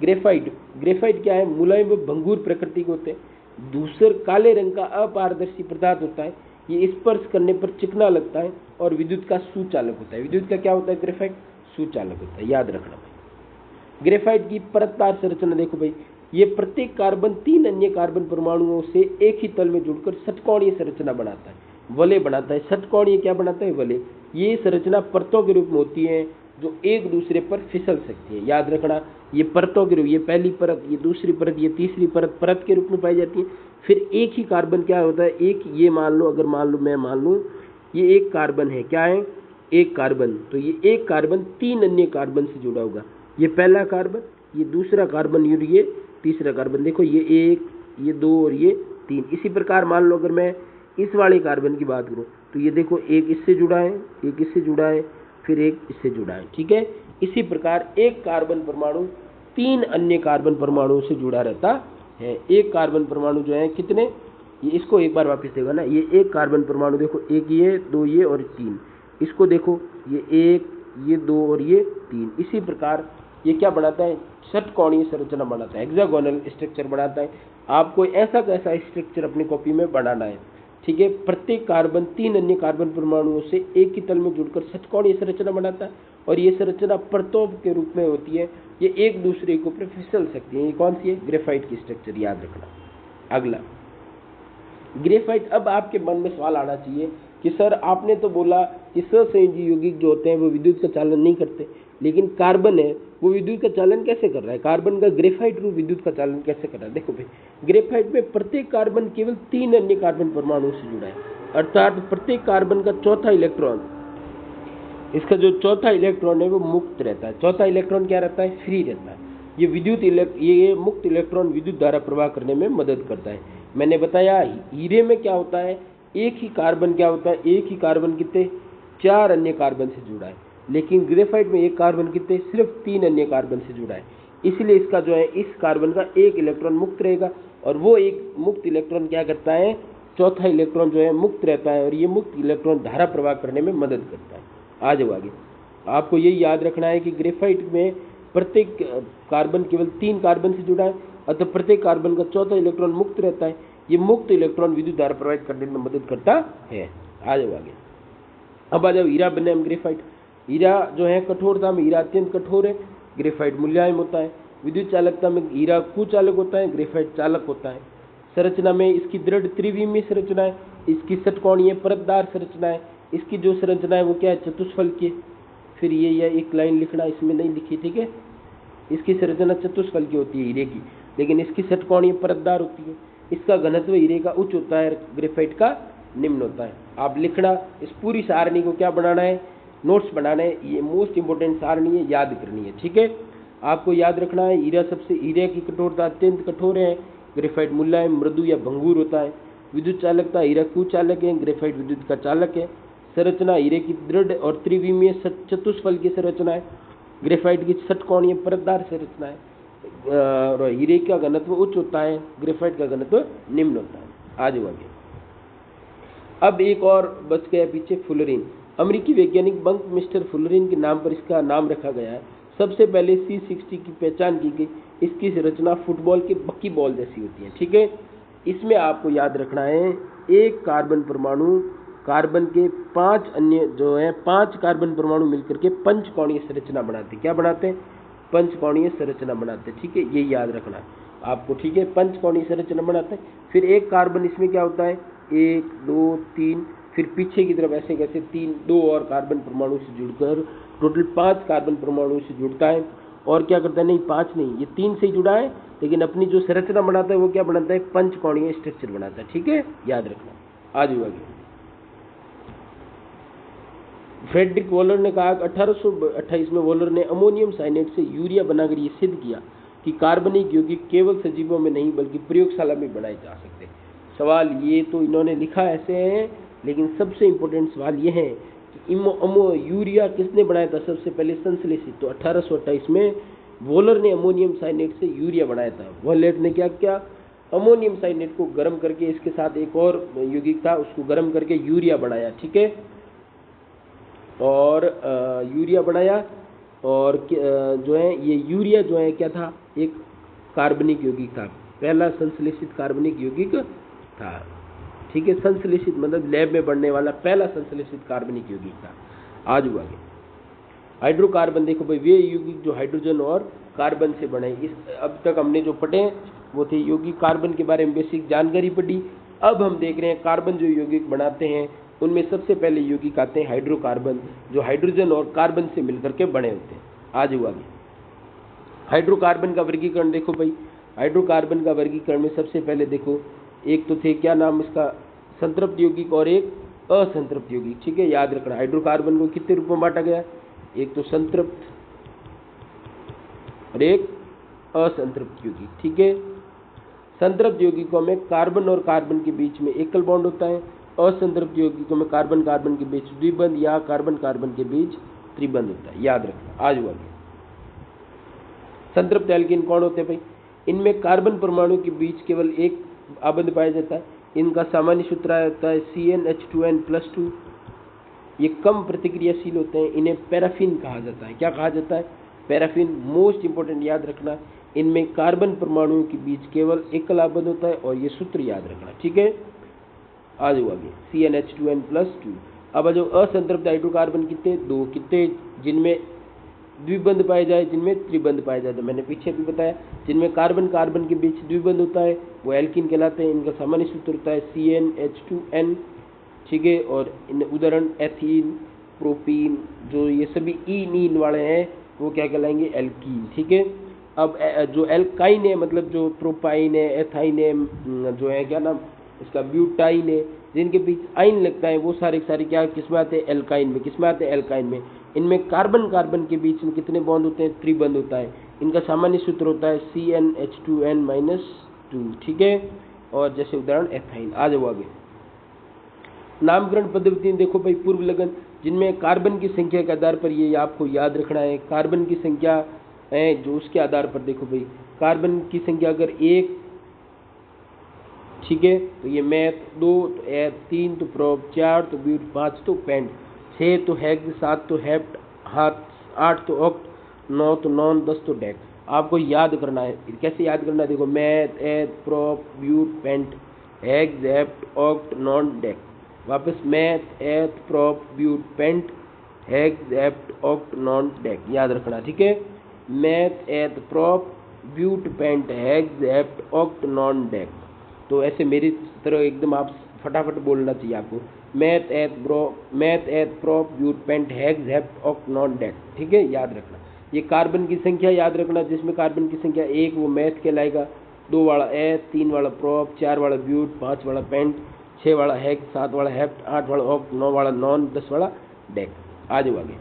ग्रेफाइट। ग्रेफाइट क्या है, मुलायम व भंगुर प्रकृति के होते हैं, धूसर काले रंग का अपारदर्शी पदार्थ होता है, ये स्पर्श करने पर चिकना लगता है और विद्युत का सुचालक होता है। विद्युत का क्या होता है, ग्रेफाइट सुचालक होता है। याद रखना भाई। ग्रेफाइट की परतदार संरचना देखो भाई, ये प्रत्येक कार्बन 3 अन्य कार्बन परमाणुओं से एक ही तल में जुड़कर षटकोणीय संरचना बनाता है, वलय बनाता है। षटकोणीय क्या बनाता है, वलय। ये संरचना परतों के रूप में होती है जो एक दूसरे पर फिसल सकती है। याद रखना, ये परतों के रूप, ये पहली परत, ये दूसरी परत, ये तीसरी परत, परत के रूप में पाई जाती है। फिर एक ही कार्बन क्या होता है, एक ये मान लो, अगर मान लो मैं मान लूँ ये एक कार्बन है, क्या है, एक कार्बन, तो ये एक कार्बन 3 अन्य कार्बन से जुड़ा होगा। ये पहला कार्बन, ये दूसरा कार्बन और ये तीसरा कार्बन। देखो, ये 1, ये 2 और ये 3। इसी प्रकार मान लो अगर मैं इस वाले कार्बन की बात करूँ तो ये देखो, एक इससे जुड़ा है, एक इससे जुड़ा है, फिर एक इससे जुड़ा है। ठीक है, इसी प्रकार एक कार्बन परमाणु 3 अन्य कार्बन परमाणुओं से जुड़ा रहता है। एक कार्बन परमाणु जो है कितने, ये इसको एक बार वापस देखो ना, ये एक कार्बन परमाणु देखो, एक ये, 2 ये और 3, इसको देखो, ये 1, ये 2 और ये 3। इसी प्रकार ये क्या बनाता है, षटकोणीय संरचना बनाता है, हेक्सागोनल स्ट्रक्चर बनाता है। आपको ऐसा कैसा स्ट्रक्चर अपनी कॉपी में बनाना है। ठीक है, प्रत्येक कार्बन 3 अन्य कार्बन परमाणुओं से एक ही तल में जुड़कर षटकोणीय संरचना बनाता है और ये संरचना परतों के रूप में होती है, ये एक दूसरे के ऊपर फिसल सकती है। ये कौन सी है, ग्रेफाइट की स्ट्रक्चर। याद रखना। अगला ग्रेफाइट। अब आपके मन में सवाल आना चाहिए कि सर आपने तो बोला कि सहसंयोजी यौगिक जो होते हैं वो विद्युत का चालन नहीं करते, लेकिन कार्बन है वो विद्युत का चालन कैसे कर रहा है, कार्बन का ग्रेफाइट रूप विद्युत का चालन कैसे कर रहा है। देखो भाई, ग्रेफाइट में प्रत्येक कार्बन केवल 3 अन्य कार्बन परमाणु से जुड़ा है, अर्थात प्रत्येक कार्बन का चौथा इलेक्ट्रॉन, इसका जो चौथा इलेक्ट्रॉन है वो मुक्त रहता है। चौथा इलेक्ट्रॉन क्या रहता है, फ्री रहता है। ये मुक्त इलेक्ट्रॉन विद्युत धारा प्रवाह करने में मदद करता है। मैंने बताया हीरे में क्या होता है, एक ही कार्बन क्या होता है, एक ही कार्बन कितने, 4 अन्य कार्बन से जुड़ा है, लेकिन ग्रेफाइट में एक कार्बन कितने, सिर्फ 3 अन्य कार्बन से जुड़ा है। इसलिए इसका जो है, इस कार्बन का एक इलेक्ट्रॉन मुक्त रहेगा और वो एक मुक्त इलेक्ट्रॉन क्या करता है, चौथा इलेक्ट्रॉन जो है मुक्त रहता है और ये मुक्त इलेक्ट्रॉन धारा प्रवाह करने में मदद करता है। आ जाओ आगे। आपको यही याद रखना है कि ग्रेफाइट में प्रत्येक कार्बन केवल 3 कार्बन से जुड़ा है, अतः प्रत्येक कार्बन का चौथा इलेक्ट्रॉन मुक्त रहता है। ये मुक्त इलेक्ट्रॉन विद्युत धारा प्रवाहित करने में मदद करता है। आ जाओ आगे। अब आ जाओ हीरा बनाम ग्रेफाइट। हीरा जो है कठोरता में हीरा अत्यंत कठोर है, ग्रेफाइट मुलायम होता है। विद्युत चालकता में हीरा कुचालक होता है, ग्रेफाइट चालक होता है। संरचना में इसकी दृढ़ त्रिविमीय संरचना है, इसकी षटकोणीय परतदार संरचना है, इसकी जो संरचना है वो क्या है, चतुष्फलकीय। फिर ये एक लाइन लिखना, इसमें नहीं लिखी, ठीक है। इसकी संरचना चतुष्फलकीय होती है हीरे की, लेकिन इसकी षटकोणीय परतदार होती है। इसका घनत्व हीरे का उच्च होता है, ग्रेफाइट का निम्न होता है। आप लिखना, इस पूरी सारणी को क्या बनाना है, नोट्स बनाना है। ये मोस्ट इंपोर्टेंट सारणी है, याद करनी है, ठीक है। आपको याद रखना है हीरे की कठोरता अत्यंत कठोर है, ग्रेफाइट मुलायम मृदु या भंगुर होता है। विद्युत चालकता हीरा कुचालक है, ग्रेफाइट विद्युत का चालक है। संरचना हीरे की दृढ़ और त्रिविमीय चतुष्फल की संरचना है, ग्रेफाइट की षटकोणीय परतदार संरचना है। और हीरे का घनत्व उच्च होता है, ग्रेफाइट का घनत्व निम्न होता है। आज आगे। अब एक और बच गया पीछे, फुलरिन। अमेरिकी वैज्ञानिक बंक मिस्टर फुलरिन के नाम पर इसका नाम रखा गया है। सबसे पहले C60 की पहचान की गई। इसकी संरचना फुटबॉल के बक्की बॉल जैसी होती है, ठीक है। इसमें आपको याद रखना है, एक कार्बन परमाणु कार्बन के 5 अन्य जो है 5 कार्बन परमाणु मिलकर के पंचकोणीय संरचना बनाते हैं। क्या बनाते हैं, पंचकोणीय संरचना बनाते हैं, ठीक है। ये याद रखना है आपको, ठीक है। पंचकोणीय संरचना बनाते हैं। फिर एक कार्बन इसमें क्या होता है, 1 2 3, फिर पीछे की तरफ ऐसे कैसे 3 2 और कार्बन परमाणु से जुड़कर टोटल 5 कार्बन परमाणु से जुड़ता है। और क्या करता है, नहीं 5 नहीं, ये 3 से ही जुड़ा है, लेकिन अपनी जो संरचना बनाता है वो क्या बनाता है, पंचकोणीय स्ट्रक्चर बनाता है। ठीक है, याद रखना। आज हुआ फ्रेडरिक वॉलर ने कहा कि 1828 में वॉलर ने अमोनियम साइनेट से यूरिया बनाकर ये सिद्ध किया कि कार्बनिक यौगिक केवल सजीवों में नहीं बल्कि प्रयोगशाला में बनाए जा सकते। सवाल ये तो इन्होंने लिखा ऐसे है, लेकिन सबसे इम्पोर्टेंट सवाल ये है कि यूरिया किसने बनाया था सबसे पहले, संश्लेषित। तो 1828 में वॉलर ने अमोनियम साइनेट से यूरिया बनाया था। वॉलर ने क्या किया, अमोनियम साइनेट को गर्म करके इसके साथ एक और यौगिक था उसको गर्म करके यूरिया बनाया। ठीक है, और यूरिया बनाया, और जो है ये यूरिया जो है क्या था, एक कार्बनिक यौगिक था, पहला संश्लेषित कार्बनिक यौगिक था। ठीक है, संश्लेषित मतलब लैब में बनने वाला पहला संश्लेषित कार्बनिक यौगिक था। आज हुआ हाइड्रोकार्बन, देखो भाई वे यौगिक जो हाइड्रोजन और कार्बन से बने। इस अब तक हमने जो पढ़े वो थे यौगिक कार्बन के बारे में बेसिक जानकारी पढ़ी। अब हम देख रहे हैं कार्बन जो यौगिक बनाते हैं उनमें सबसे पहले यौगिक आते हैं हाइड्रोकार्बन, जो हाइड्रोजन और कार्बन से मिलकर के बने होते हैं। आज हुआ हाइड्रोकार्बन का वर्गीकरण देखो भाई, हाइड्रोकार्बन का वर्गीकरण में सबसे पहले देखो एक तो थे क्या नाम इसका, संतृप्त यौगिक और एक असंतृप्त यौगिक। ठीक है, याद रखना हाइड्रोकार्बन को कितने रूप में बांटा गया, एक तो संतृप्त और एक असंतृप्त यौगिक। ठीक है, संतृप्त यौगिकों में कार्बन और कार्बन के बीच में एकल बॉन्ड होता है, असंतृप्त यौगिकों में कार्बन कार्बन के बीच द्विबंध या कार्बन कार्बन के बीच त्रिबंध होता है। याद रखना। आज हुआ संतृप्त एल्कीन कौन होते हैं भाई, इनमें कार्बन परमाणु के बीच केवल एक आबंध पाया जाता है। इनका सामान्य सूत्र होता है CnH2n+2। ये कम प्रतिक्रियाशील होते हैं, इन्हें पैराफिन कहा जाता है। क्या कहा जाता है, पैराफिन। मोस्ट इंपोर्टेंट याद रखना, इनमें कार्बन परमाणुओं के बीच केवल एकल आबंध होता है, और ये सूत्र याद रखना। ठीक है, आज हुआ CnH2n+2। अब जो असंतृप्त हाइड्रोकार्बन कितने, 2 कितने, जिनमें द्विबंध पाए जाए जिनमें त्रिबंध पाए जाते हैं। मैंने पीछे भी बताया, जिनमें कार्बन कार्बन के बीच द्विबंध होता है वो एल्कीन कहलाते हैं। इनका सामान्य सूत्र होता है CnH2n। ठीक है, और इन उदाहरण एथीन, प्रोपीन, जो ये सभी ईन वाले हैं वो क्या कहलाएंगे, एल्कीन। ठीक है, अब जो एल्काइन है मतलब जो प्रोपाइन है, एथाइन है, जो है क्या नाम इसका ब्यूटाइन है, जिनके बीच आइन लगता है वो सारे क्या किसमें आते हैं, एल्काइन में। किसमें आते हैं, एल्काइन में। इनमें कार्बन कार्बन के बीच में कितने बॉन्ड होते हैं, त्रिबंध होता है। इनका सामान्य सूत्र होता है CnH2n-2। ठीक है, और जैसे उदाहरण एथाइन। आज वो आगे नामकरण पद्धति देखो भाई, पूर्व लगन, जिनमें कार्बन की संख्या के आधार पर ये आपको याद रखना है, कार्बन की संख्या है जो उसके आधार पर देखो भाई, कार्बन की संख्या अगर 1, ठीक है, तो ये मैथ, 2 तो एथ, 3 तो प्रोप, 4 तो ब्यूट, 5 तो पेंट, 6 तो हेक्स, 7 तो हेप्ट, 8 तो ऑक्ट, 9 तो नॉन, 10 तो डेक। आपको याद करना है। कैसे याद करना है, देखो meth, eth, prop, but, pent, hex, hept, oct, non, dec. वापस meth, eth, prop, but, pent, hex, hept, oct, non, dec. याद रखना। ठीक है, meth, eth, prop, but, pent, hex, hept, oct, non, dec. तो ऐसे मेरी तरह एकदम आप फटाफट बोलना चाहिए आपको, meth, eth, prop, but, pent, hex, hept, oct, non, dec. ठीक है, याद रखना। ये कार्बन की संख्या याद रखना, जिसमें कार्बन की संख्या 1 वो मैथ कहलाएगा, 2 वाला एथ, 3 वाला प्रोप, 4 वाला ब्यूट, 5 वाला पेंट, 6 वाला हेक्स, 7 वाला हेप्ट, 8 वाला ऑक्ट, 9 वाला नॉन, 10 वाला डेक। आ जाओ आगे।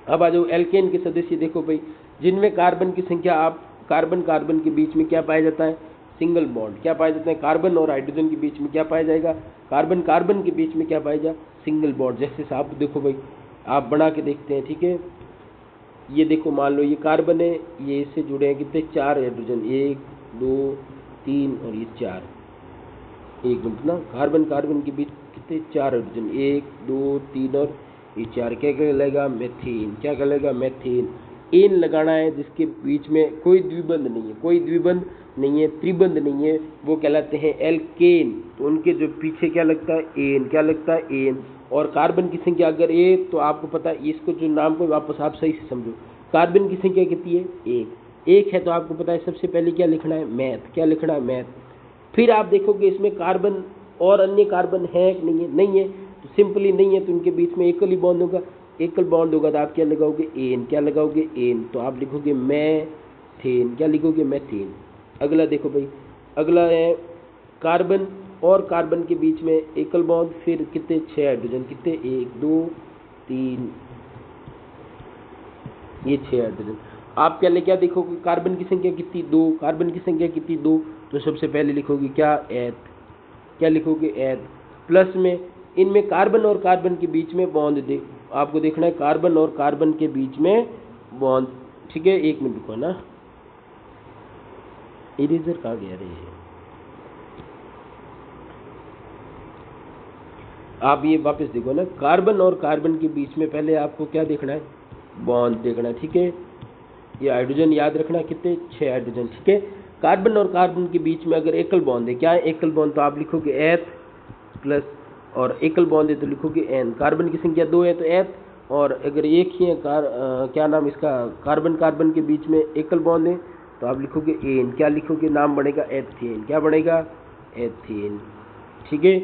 अब आ जाओ एल्केन के सदस्य देखो भाई, जिनमें कार्बन की संख्या, आप कार्बन कार्बन के बीच में क्या पाया जाता है, सिंगल बॉन्ड। क्या पाया जाता है, कार्बन और हाइड्रोजन के बीच में क्या पाया जाएगा, कार्बन कार्बन के बीच में क्या पाया जाए, सिंगल बॉन्ड। जैसे आप देखो भाई, आप बना के देखते हैं। ठीक है, ये देखो मान लो ये कार्बन है, ये इससे जुड़े हैं कितने, 4 हाइड्रोजन, 1 2 3 और ये 4। एक मिनट ना, कार्बन कार्बन के बीच कितने, 4 हाइड्रोजन, 1 2 3 और ये 4। क्या कहलाएगा, मेथेन। क्या कहलाएगा, मेथेन। एन लगाना है जिसके बीच में कोई द्विबंध नहीं है, कोई द्विबंध नहीं है, त्रिबंध नहीं है, वो कहलाते हैं एल्केन। तो उनके जो पीछे क्या लगता है, एन। क्या लगता है, एन। और कार्बन की संख्या अगर 1, तो आपको पता है इसको जो नाम को वापस आप सही से समझो, कार्बन की संख्या कितनी है, 1 है, तो आपको पता है सबसे पहले क्या लिखना है, मैथ। क्या लिखना है, मैथ। फिर आप देखोगे इसमें कार्बन और अन्य कार्बन है कि नहीं है? नहीं है, तो सिंपली नहीं है, तो उनके बीच में एकल ही बॉन्ड होगा। एकल बॉन्ड होगा तो आप क्या लगाओगे? एन। क्या लगाओगे? एन। तो आप लिखोगे मैथेन। क्या लिखोगे? मैथेन। अगला देखो भाई, अगला है कार्बन और कार्बन के बीच में एकल बॉन्ड, फिर कितने? 6 हाइड्रोजन। कितने? 1 2 3, ये 6 हाइड्रोजन। आप क्या लेके देखोगे? कार्बन की संख्या कितनी? 2। कार्बन की संख्या कितनी? 2। तो सबसे पहले लिखोगे क्या? एथ। क्या लिखोगे? एथ। प्लस में इनमें कार्बन और कार्बन के बीच में बॉन्ड आपको देखना है, कार्बन और कार्बन के बीच में बॉन्ड। ठीक है, 1 मिनट रुको ना, इरेजर कहाँ गया रे? आप ये वापस देखो ना, कार्बन और कार्बन के बीच में पहले आपको क्या देखना है? बॉन्ड देखना है। ठीक है, ये हाइड्रोजन याद रखना, कितने? 6 हाइड्रोजन। ठीक है, कार्बन और कार्बन के बीच में अगर एकल बॉन्ड है, क्या है एकल बॉन्ड? तो आप लिखोगे एथ प्लस, और एकल बॉन्ड है तो लिखोगे एन। कार्बन की संख्या 2 है तो एथ, और अगर एक ही है क्या नाम इसका, कार्बन कार्बन के बीच में एकल बॉन्ड है तो आप लिखोगे एन। क्या लिखोगे? नाम बनेगा एथेन। क्या बनेगा? एथेन। ठीक है,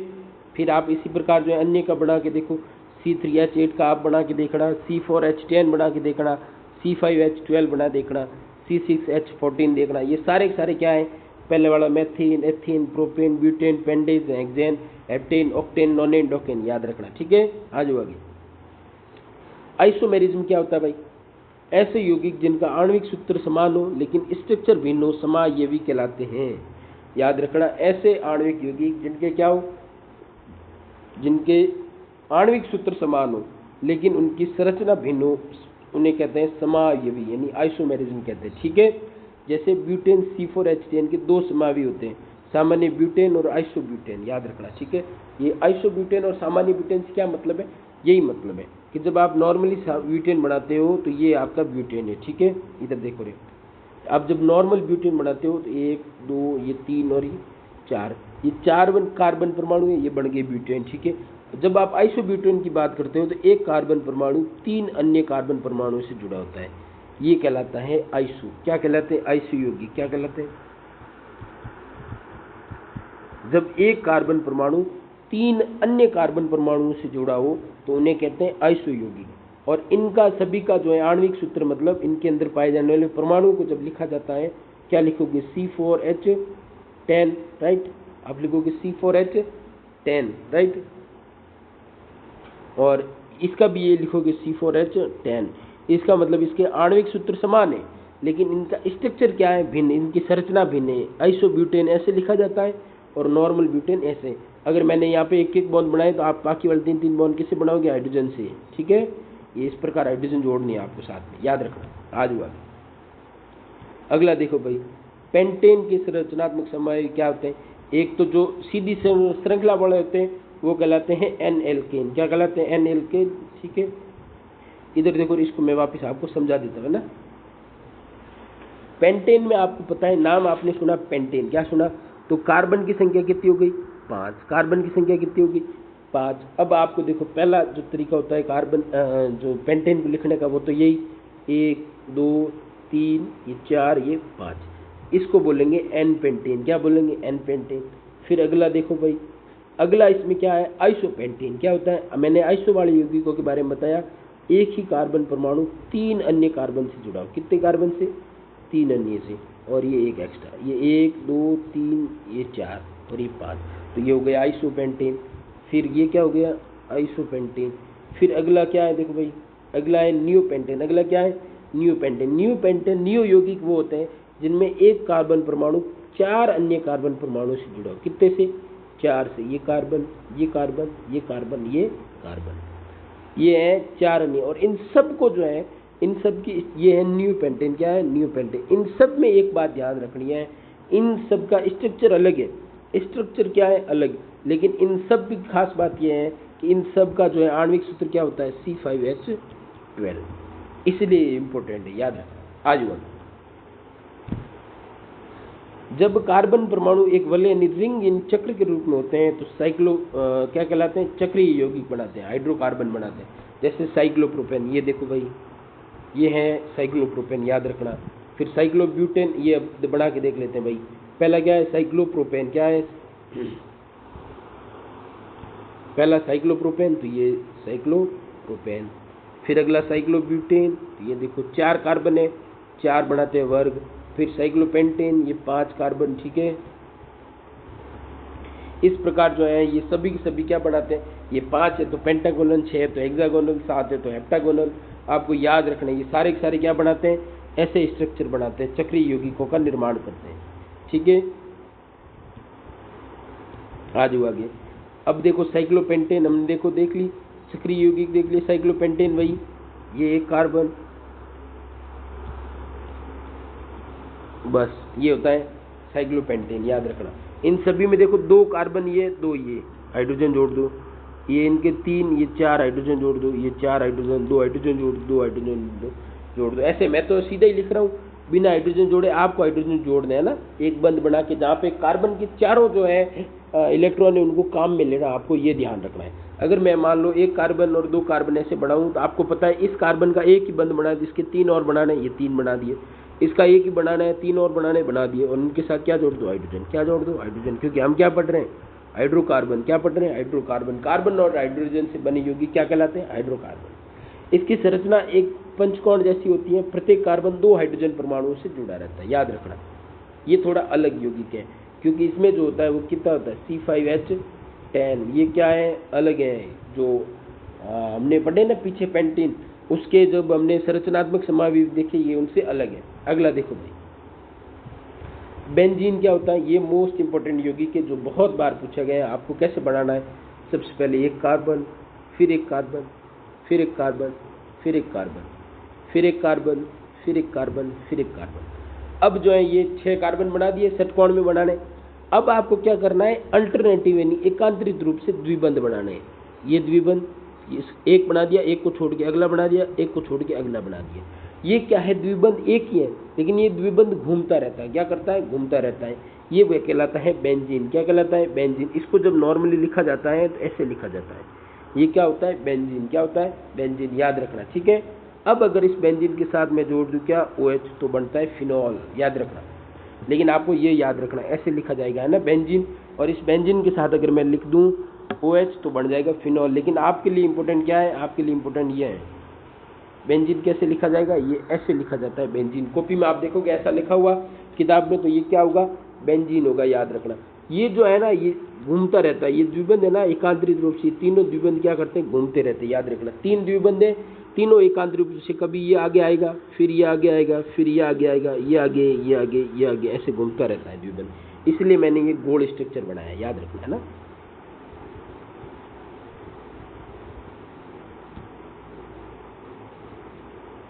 फिर आप इसी प्रकार जो है अन्य का बना के देखो, C3H8 का आप बना के देखना, C4H10 बना के देखना, C5H12 बना देखना, C6H14 देखना। ये सारे के सारे क्या है? पहले वाला methane, ethane, propane, butane, pentane, hexane, heptane, octane, nonane, decane याद रखना। ठीक है, आ जाओ आगे। आइसोमेरिज्म क्या होता है भाई? ऐसे यौगिक जिनका आणविक सूत्र समान हो लेकिन स्ट्रक्चर भिन्न हो, समायवी कहलाते हैं। याद रखना, ऐसे आणविक यौगिक जिनके क्या हो? जिनके आणविक सूत्र समान हो लेकिन उनकी संरचना भिन्न हो, उन्हें कहते हैं समायवी, यानी आइसोमेरिज्म कहते हैं। ठीक है, जैसे ब्यूटेन C4H10 के 2 समावी होते हैं, सामान्य ब्यूटेन और आइसोब्यूटेन। याद रखना। ठीक है, ये आइसोब्यूटेन और सामान्य ब्यूटेन से क्या मतलब है? यही मतलब है कि जब आप नॉर्मली ब्यूटेन बनाते हो तो ये आपका ब्यूटेन है। ठीक है, इधर देखो रे, आप जब नॉर्मल ब्यूटेन बनाते हो तो 1 2 ये 3 और ये 4, ये 4 कार्बन परमाणु है, ये बन गए ब्यूटेन। ठीक है, जब आप आइसोब्यूटेन की बात करते हो तो एक कार्बन परमाणु 3 अन्य कार्बन परमाणुओं से जुड़ा होता है, ये कहलाता है आइसो। क्या कहलाते हैं? आइसो यौगिक। क्या कहलाते हैं? जब एक कार्बन परमाणु 3 अन्य कार्बन परमाणुओं से जुड़ा हो तो उन्हें कहते हैं आइसो यौगिक। और इनका सभी का जो है आणविक सूत्र, मतलब इनके अंदर पाए जाने वाले परमाणु को जब लिखा जाता है, क्या लिखोगे? C4H10, right. आप लिखोगे C4H10, राइट, और इसका भी ये लिखोगे C4H10। इसका मतलब इसके आणविक सूत्र समान है लेकिन इनका स्ट्रक्चर क्या है? भिन्न, इनकी संरचना भिन्न है। आइसोब्यूटेन ऐसे लिखा जाता है और नॉर्मल ब्यूटेन ऐसे। अगर मैंने यहाँ पे एक एक बॉन्ड बनाए तो आप बाकी वाले 3 बॉन्ड किससे बनाओगे? हाइड्रोजन से। ठीक है, ये इस प्रकार हाइड्रोजन जोड़नी है आपको साथ में, याद रखना। आज आगे अगला देखो भाई, पेंटेन के संरचनात्मक समय क्या होते हैं? एक तो जो सीधी श्रृंखला वाले होते हैं वो कहलाते हैं एन एल्केन। क्या कहलाते हैं? N alkane. ठीक है, इधर देखो, इसको मैं वापस आपको समझा देता हूँ ना। पेंटेन में आपको पता है, नाम आपने सुना पेंटेन, क्या सुना? तो कार्बन की संख्या कितनी हो गई? 5। कार्बन की संख्या कितनी होगी? 5। अब आपको देखो, पहला जो तरीका होता है कार्बन जो पेंटेन को लिखने का, वो तो यही 1 2 3 ये 4 ये 5, इसको बोलेंगे एन पेंटेन। क्या बोलेंगे? N pentane. फिर अगला देखो भाई, अगला इसमें क्या है? आइसोपेंटेन। क्या होता है? मैंने आइसो वाले यौगिकों के बारे में बताया, एक ही कार्बन परमाणु 3 अन्य कार्बन से जुड़ा हो। कितने कार्बन से? 3 अन्य से, और ये एक एक्स्ट्रा, ये 1 2 3 ये 4 और ये 5, तो ये हो गया आइसोपेंटेन। फिर ये क्या हो गया? आइसोपेंटेन। फिर अगला क्या है? देखो भाई, अगला है नियोपेंटेन। अगला क्या है? नियोपेंटेन। नियोपेंटेन, नियो यौगिक वो होते हैं जिनमें एक कार्बन परमाणु 4 अन्य कार्बन परमाणु से जुड़ा हो। कितने से? 4 से। ये कार्बन, ये कार्बन, ये कार्बन, ये कार्बन, ये है 4 अन्य, और इन सब को जो है, इन सब की ये है न्यू पेंटेन। क्या है? New pentane. इन सब में एक बात ध्यान रखनी है, इन सब का स्ट्रक्चर अलग है। स्ट्रक्चर क्या है? अलग, लेकिन इन सब की खास बात यह है कि इन सब का जो है आणविक सूत्र क्या होता है? C5H12, इसलिए इंपॉर्टेंट है, याद रखना। आज जब कार्बन परमाणु एक वलय यानी रिंग इन चक्र के रूप में होते हैं तो साइक्लो क्या कहलाते हैं? चक्रीय यौगिक बनाते हैं, हाइड्रोकार्बन बनाते हैं। जैसे साइक्लोप्रोपेन, ये देखो भाई, ये है साइक्लोप्रोपेन, याद रखना। फिर साइक्लोब्यूटेन, ये अब बना के देख लेते हैं भाई। पहला क्या है? साइक्लोप्रोपेन। क्या है? पहला साइक्लोप्रोपेन, तो ये साइक्लोप्रोपेन। फिर अगला साइक्लोब्यूटेन, तो ये देखो 4 कार्बन है, 4 बनाते हैं वर्ग। फिर साइक्लोपेंटेन, ये 5 कार्बन, ठीक है। इस प्रकार जो है ये सभी के सभी क्या बनाते हैं, ये 5 है तो पेंटागोनल, 6 है तो हेक्सागोनल, 7 है तो हेप्टागोनल। आपको याद रखना है ये सारे के सारे क्या बनाते हैं, ऐसे स्ट्रक्चर बनाते हैं, चक्रीय यौगिकों का निर्माण करते हैं, ठीक है। आ जाओ आगे। अब देखो साइक्लोपेंटेन हमने देखो देख ली, सक्रिय यौगिक देख ली, साइक्लोपेंटेन वही, ये एक कार्बन, बस ये होता है साइक्लोपेंटेन, याद रखना। इन सभी में देखो 2 कार्बन, ये 2, ये हाइड्रोजन जोड़ दो, ये इनके 3, ये 4 हाइड्रोजन जोड़ दो, ये 4 हाइड्रोजन, 2 हाइड्रोजन जोड़ दो, 2 हाइड्रोजन जोड़ दो। ऐसे मैं तो सीधा ही लिख रहा हूँ, बिना हाइड्रोजन जोड़े आपको हाइड्रोजन जोड़ना है ना, एक बंद बना के जहाँ पे कार्बन के चारों जो है इलेक्ट्रॉन है उनको काम में लेना, आपको ये ध्यान रखना है। अगर मैं मान लो 1 कार्बन और 2 कार्बन ऐसे बढ़ाऊँ तो आपको पता है इस कार्बन का एक ही बंद बना है, जिसके 3 और बनाना है, ये 3 बना दिए, इसका एक ही बनाना है, 3 और बनाने बना दिए, और उनके साथ क्या जोड़ दो, हाइड्रोजन। क्या जोड़ दो, हाइड्रोजन, क्योंकि हम क्या पढ़ रहे हैं, हाइड्रोकार्बन। क्या पढ़ रहे हैं, हाइड्रोकार्बन। कार्बन और हाइड्रोजन से बने यौगिक क्या कहलाते हैं, हाइड्रोकार्बन। इसकी संरचना एक पंचकोण जैसी होती है, प्रत्येक कार्बन 2 हाइड्रोजन परमाणुओं से जुड़ा रहता है, याद रखना। ये थोड़ा अलग यौगिक है, क्योंकि इसमें जो होता है वो कितना होता है, C5H10। ये क्या है, अलग है। जो हमने पढ़े ना पीछे पेंटीन, उसके जब हमने संरचनात्मक समावेश देखे, ये उनसे अलग है। अगला देखो भाई, बेंजीन क्या होता है, ये मोस्ट इंपॉर्टेंट यौगिक है जो बहुत बार पूछा गया है। आपको कैसे बनाना है, सबसे पहले 1 कार्बन, फिर 1 कार्बन, फिर 1 कार्बन, फिर 1 कार्बन, फिर 1 कार्बन, फिर 1 कार्बन, फिर 1 कार्बन। अब जो है ये 6 कार्बन बना दिए षटकोण में बनाने। अब आपको क्या करना है, अल्टरनेटिव यानी एकांतरित रूप से द्विबंध बनाने हैं। ये द्विबंध, एक बना दिया, एक को छोड़ के अगला बना दिया, एक को छोड़ के अगला बना दिया। ये क्या है, द्विबंध एक ही है, लेकिन ये द्विबंध घूमता रहता है। क्या करता है, घूमता रहता है। ये वह कहलाता है बेंजीन। क्या कहलाता है, बेंजीन। इसको जब नॉर्मली लिखा जाता है तो ऐसे लिखा जाता है, ये क्या होता है, बेंजीन। क्या होता है, बेंजीन, याद रखना, ठीक है। अब अगर इस बेंजीन के साथ मैं जोड़ दूं क्या, OH, तो बनता है फिनॉल, याद रखना। लेकिन आपको ये याद रखना, ऐसे लिखा जाएगा, है ना, बेंजीन। और इस बेंजीन के साथ अगर मैं लिख दूं OH तो बन जाएगा फिनॉल। लेकिन आपके लिए इंपॉर्टेंट क्या है, आपके लिए इंपॉर्टेंट ये है, बेंजीन कैसे लिखा जाएगा, ये ऐसे लिखा जाता है बेंजीन। कॉपी में आप देखोगे ऐसा लिखा हुआ किताब में, तो ये क्या होगा, बेंजीन होगा, याद रखना। ये जो है ना, ये घूमता रहता है, ये द्विबंध है ना एकांतरित रूप से, तीनों द्विबंध क्या करते हैं, घूमते रहते हैं, याद रखना। 3 द्विबंध है, तीनों एकांतरित रूप से, कभी ये आगे आएगा, फिर ये आगे आएगा, फिर ये आगे आएगा, ये आगे, ये आगे, ये आगे, ऐसे घूमता रहता है द्विबंध। इसलिए मैंने ये गोल स्ट्रक्चर बनाया, याद रखना, है ना।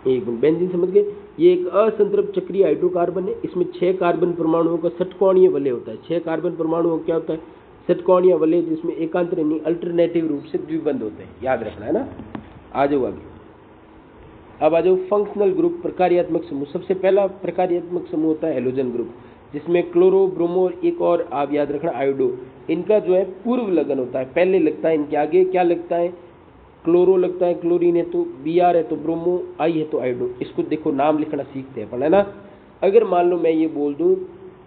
एक बेंजीन समझ गए। ये एक असंतृप्त चक्रीय हाइड्रोकार्बन है। इसमें 6 कार्बन परमाणुओं का षटकोणीय वलय होता है। 6 कार्बन परमाणुओं क्या होता है, षटकोणीय वलय, जिसमें एकांतर यानी अल्टरनेटिव रूप से द्विबंध होते हैं, याद रखना, है ना। आ जाओ आगे। अब आ जाओ फंक्शनल ग्रुप, प्रकार्यात्मक समूह। सबसे पहला प्रकार्यात्मक समूह होता है हेलोजन ग्रुप, जिसमें क्लोरो, ब्रोमो, एक और आप याद रखना आयोडो। इनका जो है पूर्व लगन होता है, पहले लगता है, इनके आगे क्या लगता है, क्लोरो लगता है, क्लोरीन है तो Br है तो ब्रोमो, I है तो आयोडो। इसको देखो नाम लिखना सीखते हैं अपन, है ना। अगर मान लो मैं ये बोल दूं,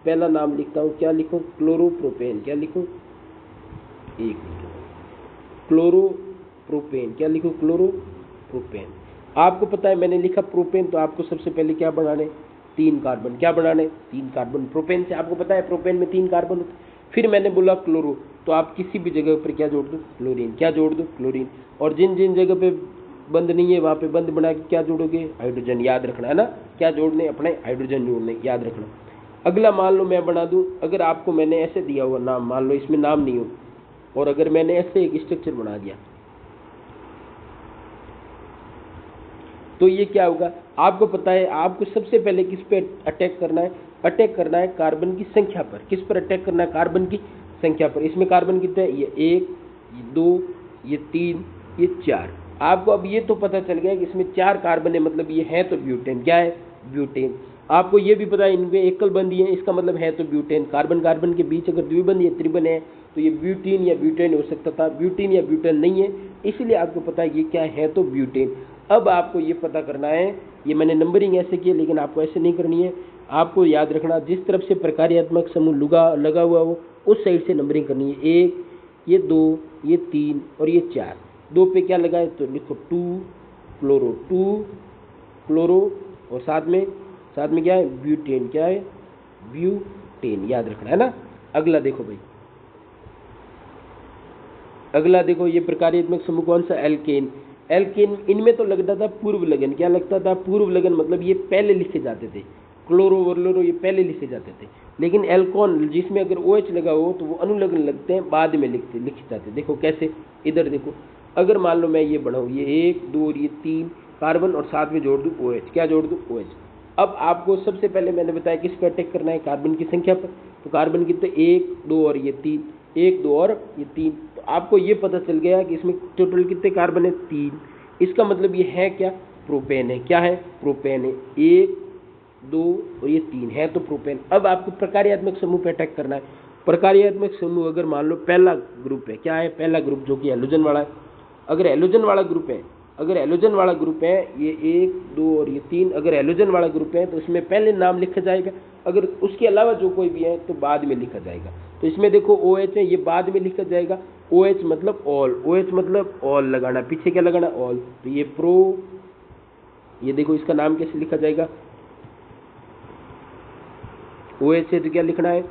पहला नाम लिखता हूँ, क्या लिखूं, क्लोरोप्रोपेन। क्या लिखूं, एक क्लोरोप्रोपेन। क्या लिखूं, क्लोरोप्रोपेन। आपको पता है मैंने लिखा प्रोपेन, तो आपको सबसे पहले क्या बनाने, 3 कार्बन। क्या बनाने, 3 कार्बन। प्रोपेन से आपको पता है प्रोपेन में 3 कार्बन होते। फिर मैंने बोला क्लोरो, तो आप किसी भी जगह पर क्या जोड़ दो, क्लोरीन। क्या जोड़ दो, क्लोरीन। और जिन जिन जगह पे बंद नहीं है वहाँ पे बंद बना के क्या जोड़ोगे, हाइड्रोजन, याद रखना, है ना। क्या जोड़ने, अपने हाइड्रोजन जोड़ने, याद रखना। अगला मान लो मैं बना दूं, अगर आपको मैंने ऐसे दिया हुआ नाम, मान लो इसमें नाम नहीं हो, और अगर मैंने ऐसे एक स्ट्रक्चर बना दिया, तो ये क्या होगा, आपको पता है आपको सबसे पहले किस पे अटैक करना है, अटैक करना है कार्बन की संख्या पर। किस पर अटैक करना है, कार्बन की संख्या पर। इसमें कार्बन कितने हैं, ये 1, ये 2, ये 3, ये 4। आपको अब ये तो पता चल गया कि इसमें 4 कार्बन है, मतलब ये है तो ब्यूटेन। क्या है, ब्यूटेन। आपको ये भी पता है इनमें एकल बंदी है, इसका मतलब है तो ब्यूटेन। कार्बन कार्बन के बीच अगर द्विबंध या त्रिबंध है तो ये ब्यूटीन या ब्यूटेन हो सकता था, ब्यूटीन या ब्यूटेन नहीं है, इसलिए आपको पता है ये क्या है, तो ब्यूटेन। अब आपको ये पता करना है, ये मैंने नंबरिंग ऐसे की, लेकिन आपको ऐसे नहीं करनी है। आपको याद रखना जिस तरफ से प्रकार्यात्मक समूह लगा हुआ हो उस साइड से नंबरिंग करनी है। 1, ये 2, ये 3 और ये 4। 2 पे क्या लगाए तो लिखो 2 क्लोरो और साथ में क्या है ब्यूटेन, क्या है ब्यूटेन, याद रखना है ना। अगला देखो भाई, अगला देखो ये प्रकार्यात्मक समूह कौन सा, एल्केन। एल्केन इनमें तो लगता था पूर्व लगन, क्या लगता था पूर्व लगन, मतलब ये पहले लिखे जाते थे, क्लोरो वर्लोरो ये पहले लिखे जाते थे। लेकिन एल्कोन जिसमें अगर OH लगा हो तो वो अनुलग्न लगते हैं, बाद में लिखे जाते। देखो कैसे, इधर देखो, अगर मान लो मैं ये बनाऊँ, ये 1 2 और ये 3 कार्बन और साथ में जोड़ दूँ OH, क्या जोड़ दूँ OH। अब आपको सबसे पहले मैंने बताया किस पर अटैक करना है, कार्बन की संख्या पर। तो कार्बन कितने 1 2 और ये 3, 1 2 और ये 3। तो आपको ये पता चल गया कि इसमें टोटल कितने कार्बन है 3। इसका मतलब ये है क्या, प्रोपेन है, क्या है प्रोपेन है, 1 2 और ये 3 है तो प्रोपेन। अब आपको प्रकार्यात्मक समूह पे अटैक करना है। प्रकार्यात्मक समूह अगर मान लो पहला ग्रुप है, क्या है पहला ग्रुप जो कि हैलोजन वाला है। अगर हैलोजन वाला ग्रुप है, ये 1 2 और ये 3 अगर हैलोजन वाला ग्रुप है तो इसमें पहले नाम लिखा जाएगा, अगर उसके अलावा जो कोई भी है तो बाद में लिखा जाएगा। तो इसमें देखो OH है, ये बाद में लिखा जाएगा। OH मतलब ऑल, OH मतलब ऑल लगाना, पीछे क्या लगाना ऑल। तो ये प्रो, ये देखो इसका नाम कैसे लिखा जाएगा, OH है तो क्या लिखना है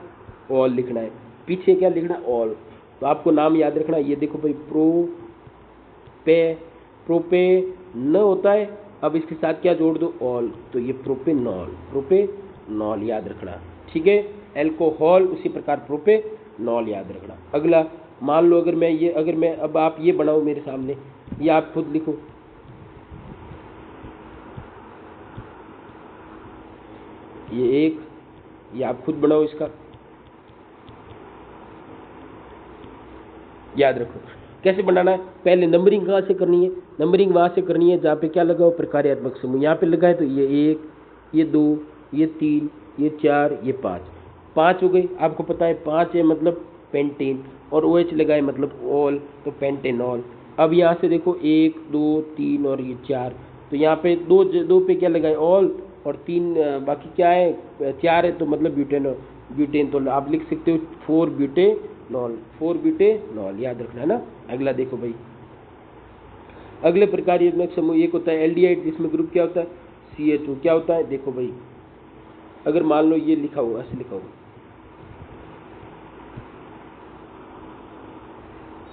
ऑल लिखना है, पीछे क्या लिखना है ऑल। तो आपको नाम याद रखना, ये देखो भाई प्रोपेन होता है, अब इसके साथ क्या जोड़ दो ऑल, तो ये प्रोपेनॉल याद रखना, ठीक है। एल्कोहल उसी प्रकार प्रोपेनॉल याद रखना। अगला मान लो अगर मैं अब आप ये बनाओ मेरे सामने, ये आप खुद लिखो, ये एक, ये आप खुद बनाओ, इसका याद रखो कैसे बनाना है। पहले नंबरिंग कहाँ से करनी है, नंबरिंग वहाँ से करनी है जहाँ पे क्या लगा हो प्रकार्यात्मक समूह। यहाँ पे लगा है तो ये 1 ये 2 ये 3 ये 4 ये 5 हो गई। आपको पता है 5 है मतलब पेंटेन, और OH लगा है मतलब ऑल, तो पेंटेनॉल। अब यहाँ से देखो 1 2 3 और ये 4, तो यहाँ पे दो पे क्या लगा है ऑल, और 3 बाकी क्या है 4 है तो मतलब ब्यूटेन। तो आप लिख सकते हो 4 ब्यूटेनॉल, याद रखना है ना। अगला देखो भाई, अगले प्रकार्यात्मक समूह एक होता है एल्डिहाइड, जिसमें ग्रुप क्या होता है CHO, क्या होता है देखो भाई, अगर मान लो ये लिखा हुआ, ऐसे लिखा हुआ,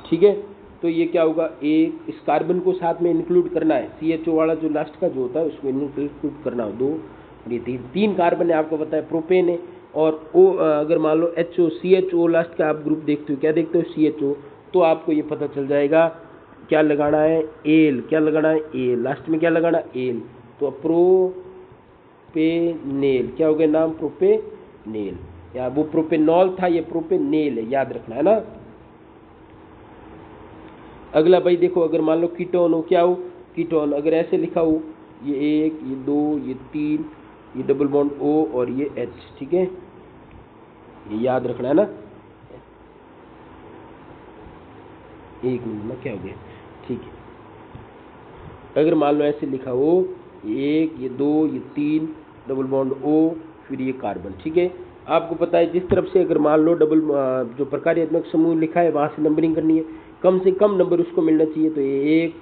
ठीक है। तो ये क्या होगा, एक इस कार्बन को साथ में इंक्लूड करना है, CHO वाला जो लास्ट का जो होता है उसको इंक्लूड करना हो, 2 और ये 3 कार्बन है, आपको पता है प्रोपेन है। और अगर मान लो CHO लास्ट का आप ग्रुप देखते हो, क्या देखते हो CHO, तो आपको ये पता चल जाएगा क्या लगाना है एल, क्या लगाना है एल, लास्ट में क्या लगाना एल। तो प्रोपेनेल, क्या हो गया नाम प्रोपेनेल, या वो प्रोपेनॉल था, ये प्रोपेनेल है, याद रखना है ना। अगला भाई देखो, अगर मान लो कीटोन हो, क्या हो कीटोन, अगर ऐसे लिखा हो ये 1 ये 2 ये 3 ये डबल बॉन्ड O और ये H, ठीक है, ये याद रखना है ना। एक मिनट में क्या हो गया, ठीक है। अगर मान लो ऐसे लिखा हो 1 ये 2 ये 3 डबल बॉन्ड O फिर ये कार्बन, ठीक है। आपको पता है जिस तरफ से अगर मान लो जो प्रकार्यात्मक समूह लिखा है वहाँ से नंबरिंग करनी है, कम से कम नंबर उसको मिलना चाहिए। तो ये 1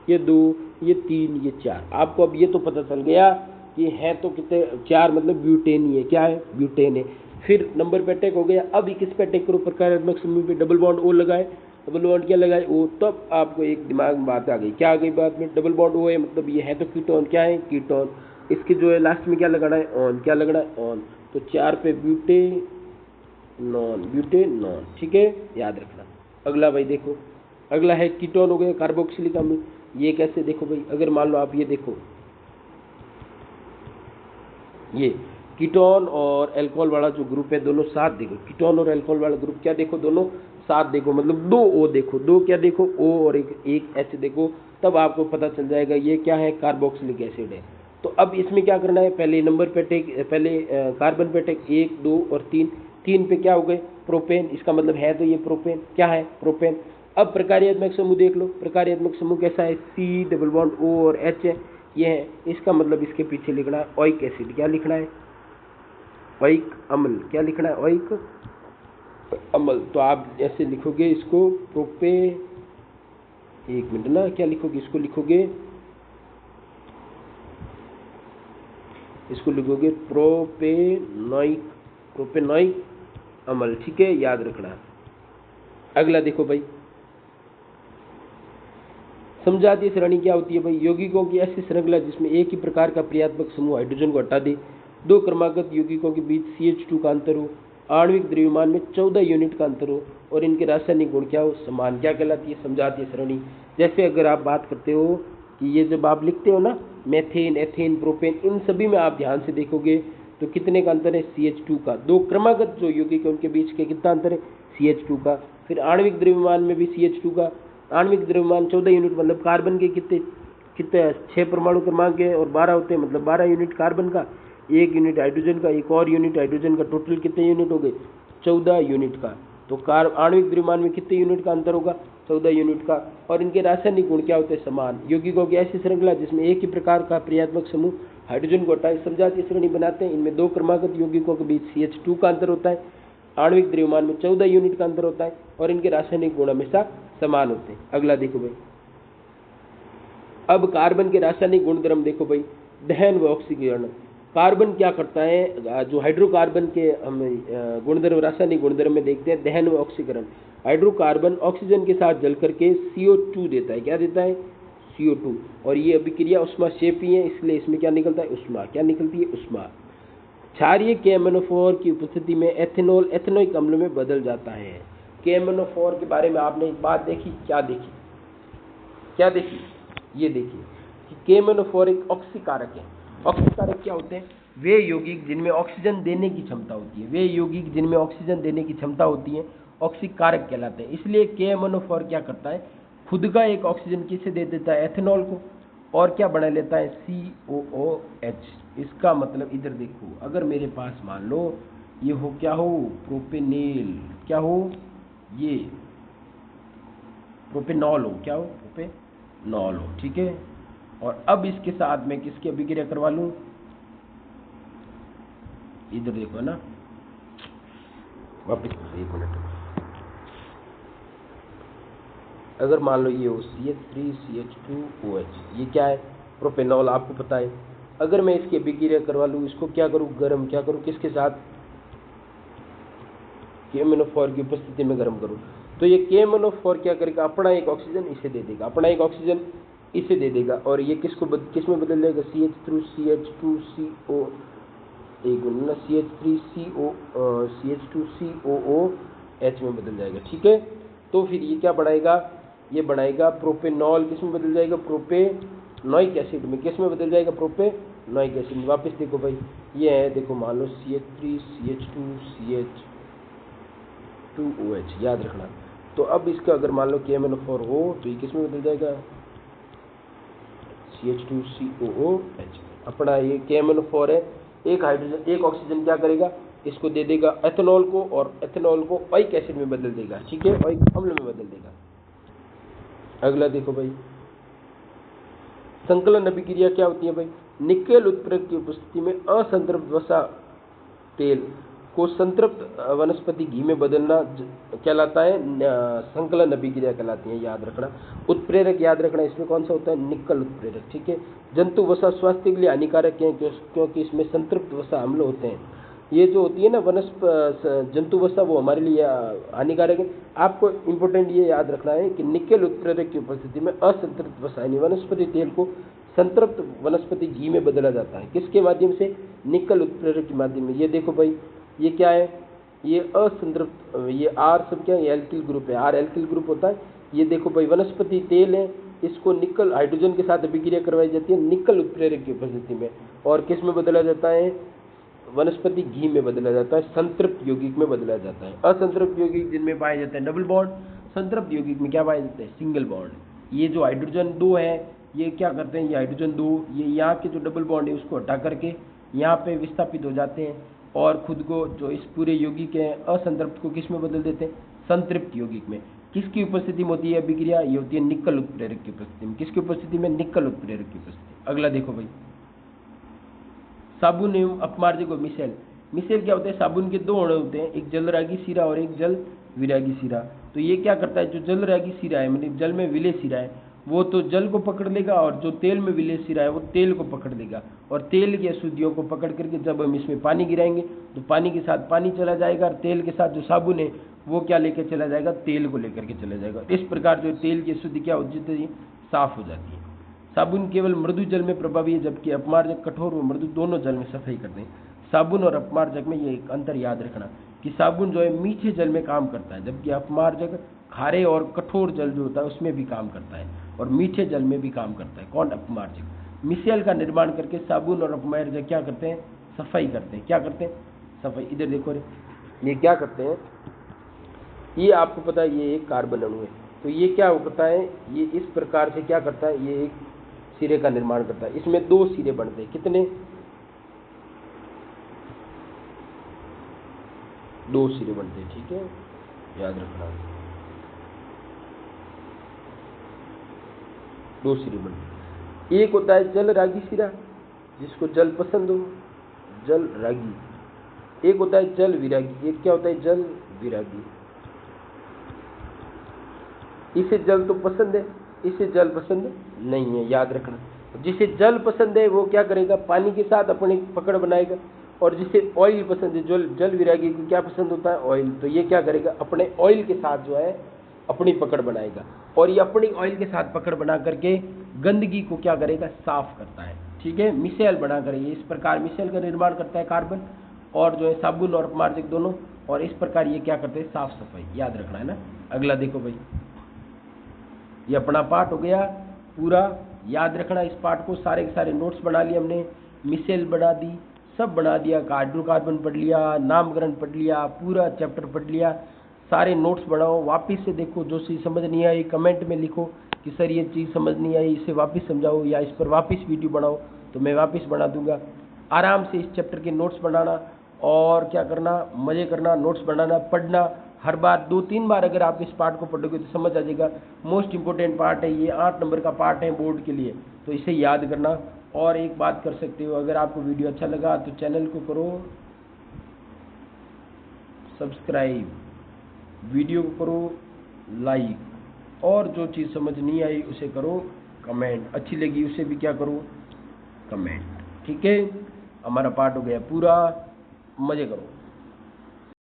ये 2 ये 3 ये 4, आपको अब ये तो पता चल गया कि है तो कितने 4 मतलब ब्यूटेन ही है, क्या है ब्यूटेन है। फिर नंबर पे अटैक हो गया, अब किस पे अटैक करो, प्रकार्यात्मक समूह पे डबल बॉन्ड O लगाए, डबल बॉन्ड क्या लगाए O, तब आपको एक दिमाग में बात आ गई, क्या आ गई बात में, डबल बॉन्ड O है मतलब ये है तो कीटोन, क्या है कीटोन, इसके जो है लास्ट में क्या लगाना है ऑन, क्या लगाना है ऑन। तो 4 पे ब्यूटेनॉन, ठीक है, याद रखना। अगला भाई देखो, अगला है कीटोन हो गया कार्बोक्सिलिक अम्ल। ये कैसे देखो भाई, अगर मान लो आप ये देखो, ये कीटोन और अल्कोहल वाला जो ग्रुप है दोनों साथ देखो, कीटोन और अल्कोहल वाला ग्रुप क्या देखो दोनों साथ देखो, मतलब 2 O देखो, 2 क्या देखो O और एक H देखो, तब आपको पता चल जाएगा ये क्या है कार्बोक्सिलिक एसिड है। तो अब इसमें क्या करना है, पहले नंबर पे टेक, पहले कार्बन पे टेक 1 2 और 3 पे क्या हो गए प्रोपेन, इसका मतलब है तो ये प्रोपेन, क्या है प्रोपेन। अब प्रकार्यात्मक समूह देख लो, प्रकार्यात्मक समूह कैसा है, C डबल बॉन्ड O और H है, ये है, इसका मतलब इसके पीछे लिखना है ओइक एसिड, क्या लिखना है ओइक अम्ल, क्या लिखना है ओइक अम्ल। तो आप ऐसे लिखोगे इसको प्रोपे, एक मिनट ना, क्या लिखोगे इसको, लिखोगे इसको लिखोगे प्रोपेनॉइक अम्ल, ठीक है, याद रखना। अगला देखो भाई, समझाती श्रेणी क्या होती है भाई, यौगिकों की ऐसी श्रृंखला जिसमें एक ही प्रकार का क्रियात्मक समूह हाइड्रोजन को हटा दे, दो क्रमागत यौगिकों के बीच CH2 का अंतर हो, आणविक द्रव्यमान में 14 यूनिट का अंतर हो और इनके रासायनिक गुण क्या हो, समान। क्या कहलाती है, समझाती श्रेणी। जैसे अगर आप बात करते हो कि ये जब आप लिखते हो ना मेथेन, एथेन, प्रोपेन, इन सभी में आप ध्यान से देखोगे तो कितने का अंतर है, CH2 का। दो क्रमागत जो यौगिक है उनके बीच के कितना अंतर है, CH2 का। फिर आणविक द्रव्यमान में भी CH2 का, आणविक द्रव्यमान 14 यूनिट, मतलब कार्बन के कितने कितने 6 परमाणु क्रमांक है और 12 होते हैं, मतलब 12 यूनिट कार्बन का, 1 यूनिट हाइड्रोजन का, एक और यूनिट हाइड्रोजन का, टोटल कितने यूनिट हो गए, 14 यूनिट का। तो आणविक द्रव्यमान में कितने यूनिट का अंतर होगा, 14 यूनिट का। और इनके रासायनिक गुण क्या होते हैं, समान। यौगिकों की ऐसी श्रृंखला जिसमें एक ही प्रकार का क्रियात्मक समूह हाइड्रोजन को हटाए समझाती श्रेणी बनाते हैं। इनमें दो क्रमागत यौगिकों के बीच CH2 का अंतर होता है, आणविक द्रव्यमान में 14 यूनिट का अंतर होता है और इनके रासायनिक गुण हमेशा समान होते हैं। अगला देखो भाई, अब कार्बन के रासायनिक गुणधर्म देखो भाई, दहन व ऑक्सीकरण। कार्बन क्या करता है, जो हाइड्रोकार्बन के हम गुणधर्म, रासायनिक गुणधर्म में देखते हैं, दहन व ऑक्सीकरण। हाइड्रोकार्बन ऑक्सीजन के साथ जल करके CO2 देता है, क्या देता है, CO2, और ये अभिक्रिया उष्माक्षेपी है, इसलिए इसमें क्या निकलता है, उष्मा। क्या निकलती है, उष्मा। क्षारीय KMnO4 की उपस्थिति में एथेनॉल एथेनोइक अम्ल में बदल जाता है। KMnO4 के बारे में आपने एक बात देखी, क्या देखी, क्या देखी, ये देखिए कि KMnO4 एक ऑक्सीकारक है। ऑक्सीकारक क्या होते हैं, वे यौगिक जिनमें ऑक्सीजन देने की क्षमता होती है, वे यौगिक जिनमें ऑक्सीजन देने की क्षमता होती है ऑक्सीकारक कहलाते हैं। इसलिए KMnO4 क्या करता है, खुद का एक ऑक्सीजन किसे दे देता है, एथेनॉल को, और क्या बना लेता है, COOH। इसका मतलब इधर देखो, अगर मेरे पास मान लो ये हो, क्या हो, प्रोपेनेल, क्या हो, ये प्रोपेनॉल हो, क्या हो, प्रोपेनॉल हो, ठीक है। और अब इसके साथ में किसकी अभिक्रिया करवा लूं, इधर देखो ना, वापिस एक मिनट, अगर मान लो ये हो CH3CH2OH, ये क्या है, प्रोपेनॉल, आपको पता है। अगर मैं इसकी अभिक्रिया करवा लूँ, इसको क्या करूँ, गर्म, क्या करूँ, किसके साथ, KMnO4 की उपस्थिति में गर्म करूँ, तो ये KMnO4 क्या करेगा, अपना एक ऑक्सीजन इसे दे देगा, अपना एक ऑक्सीजन इसे दे देगा, और ये किस में बदल जाएगा, CH2CO, एक मिनट ना, CH2COOH में बदल जाएगा, ठीक है। तो फिर ये क्या बढ़ाएगा, ये बनाएगा प्रोपेनॉल, किस में बदल जाएगा, प्रोपेनॉइक एसिड में, किस में बदल जाएगा, प्रोपेनॉइक एसिड में। वापस देखो भाई, ये है, देखो मान लो CH3CH2CH2OH, याद रखना। तो अब इसका अगर मान लो KMnO4 हो तो ये किस में बदल जाएगा, CH2COOH। अपना ये KMnO4 है, एक हाइड्रोजन, एक ऑक्सीजन क्या करेगा, इसको दे देगा एथेनॉल को, और एथेनॉल को ओइक एसिड में बदल देगा, ठीक है, ओइक अम्ल में बदल देगा। अगला देखो भाई, संकलन अभिक्रिया क्या होती है भाई, निकेल उत्प्रेरक की उपस्थिति में असंतृप्त वसा तेल को संतृप्त वनस्पति घी में बदलना कहलाता है, संकलन अभिक्रिया कहलाती है, याद रखना। उत्प्रेरक याद रखना, इसमें कौन सा होता है, निकल उत्प्रेरक, ठीक है। जंतु वसा स्वास्थ्य के लिए हानिकारक है क्योंकि इसमें संतृप्त वसा अम्ल होते हैं। ये जो होती है ना जंतु वसा, वो हमारे लिए हानिकारक है। आपको इम्पोर्टेंट ये याद रखना है कि निकेल उत्प्रेरक की उपस्थिति में असंतृप्त वसा यानी वनस्पति तेल को संतृप्त वनस्पति घी में बदला जाता है, किसके माध्यम से, निकल उत्प्रेरक के माध्यम में। ये देखो भाई, ये क्या है, ये असंतृप्त, ये R सब क्या है, एल्किल ग्रुप है, R एल्किल ग्रुप होता है। ये देखो भाई, वनस्पति तेल है, इसको निकल हाइड्रोजन के साथ अभिक्रिया करवाई जाती है निकल उत्प्रेरक की उपस्थिति में, और किस में बदला जाता है, वनस्पति घी में बदला जाता है, संतृप्त यौगिक में बदला जाता है। असंतृप्त यौगिक जिनमें पाए जाते हैं डबल बॉन्ड, संतृप्त यौगिक में क्या पाए जाते हैं, सिंगल बॉन्ड। ये जो हाइड्रोजन 2 है, ये क्या करते हैं, ये हाइड्रोजन 2 ये यहाँ के जो डबल बॉन्ड है उसको हटा करके यहाँ पे विस्थापित हो जाते हैं, और खुद को जो इस पूरे यौगिक है असंतृप्त को किस में बदल देते हैं, संतृप्त यौगिक में। किसकी उपस्थिति में होती है अभिक्रिया, ये होती है निकल उत्प्रेरक की उपस्थिति में। किसकी उपस्थिति में, निकल उत्प्रेरक की उपस्थिति। अगला देखो भाई, साबुन एवं अपमार्जक व मिशेल, मिसेल क्या होता है, साबुन के दो अणु होते हैं, एक जल रागी सिरा और एक जल विरागी सिरा। तो ये क्या करता है, जो जल रागी सिरा है मतलब जल में विलय सिरा है वो तो जल को पकड़ लेगा, और जो तेल में विलय सिरा है वो तेल को पकड़ लेगा, और तेल की अशुद्धियों को पकड़ करके जब हम इसमें पानी गिराएंगे तो पानी के साथ पानी चला जाएगा, और तेल के साथ जो साबुन है वो क्या लेकर चला जाएगा, तेल को लेकर के चला जाएगा। इस प्रकार जो तेल की अशुद्धि क्या हो जाती है, साफ हो जाती है। साबुन केवल मृदु जल में प्रभावी है, जबकि अपमार्जक कठोर व मृदु दोनों जल में सफाई करते हैं। साबुन और अपमार्जक में ये एक अंतर याद रखना कि साबुन जो है मीठे जल में काम करता है, जबकि अपमार्जक खारे और कठोर जल जो होता है उसमें भी काम करता है, और मीठे जल में भी काम करता है। कौन, अपमार्जक। मिसेल का निर्माण करके साबुन और अपमार्जक क्या करते हैं, सफाई करते हैं। क्या करते हैं, सफाई। इधर देखो रे, ये क्या करते हैं, ये आपको पता है ये एक कार्बन अणु है, तो ये क्या होता है, ये इस प्रकार से क्या करता है, ये एक सिरे का निर्माण करता है। इसमें दो सिरे बनते हैं, कितने, दो सिरे बनते हैं, ठीक है, याद रखना, दो सिरे बनते हैं। एक होता है जल रागी सिरा, जिसको जल पसंद हो, जल रागी। एक होता है जल विरागी। एक क्या होता है, जल विरागी। इसे जल तो पसंद है, इसे जल पसंद नहीं है, याद रखना। जिसे जल पसंद है वो क्या करेगा, पानी के साथ अपनी पकड़ बनाएगा, और जिसे ऑयल पसंद है, जो जल विरागी को क्या पसंद होता है, ऑयल, तो ये क्या करेगा, अपने ऑयल के साथ जो है अपनी पकड़ बनाएगा, और ये अपनी ऑयल के साथ पकड़ बना करके गंदगी को क्या करेगा, साफ करता है। ठीक है, मिसेल बना कर ये इस प्रकार मिसेल का निर्माण करता है, कार्बन और जो है साबुन और अपमार्जक दोनों, और इस प्रकार ये क्या करते हैं, साफ सफाई, याद रखना है ना। अगला देखो भाई, ये अपना पार्ट हो गया पूरा, याद रखना इस पार्ट को। सारे के सारे नोट्स बना लिए हमने, मिसेल बना दी, सब बना दिया, हाइड्रोकार्बन पढ़ लिया, नामकरण पढ़ लिया, पूरा चैप्टर पढ़ लिया। सारे नोट्स बनाओ, वापस से देखो, जो चीज़ समझ नहीं आई कमेंट में लिखो कि सर ये चीज़ समझ नहीं आई, इसे वापस समझाओ, या इस पर वापस वीडियो बनाओ, तो मैं वापस बना दूंगा। आराम से इस चैप्टर के नोट्स बनाना, और क्या करना, मज़े करना, नोट्स बनाना, पढ़ना। हर बार 2-3 बार अगर आप इस पार्ट को पढ़ोगे तो समझ आ जाएगा। मोस्ट इंपॉर्टेंट पार्ट है ये, 8 नंबर का पार्ट है बोर्ड के लिए, तो इसे याद करना। और एक बात कर सकते हो, अगर आपको वीडियो अच्छा लगा तो चैनल को करो सब्सक्राइब, वीडियो को करो लाइक, और जो चीज़ समझ नहीं आई उसे करो कमेंट, अच्छी लगी उसे भी क्या करो, कमेंट। ठीक है, हमारा पार्ट हो गया पूरा, मज़े करो।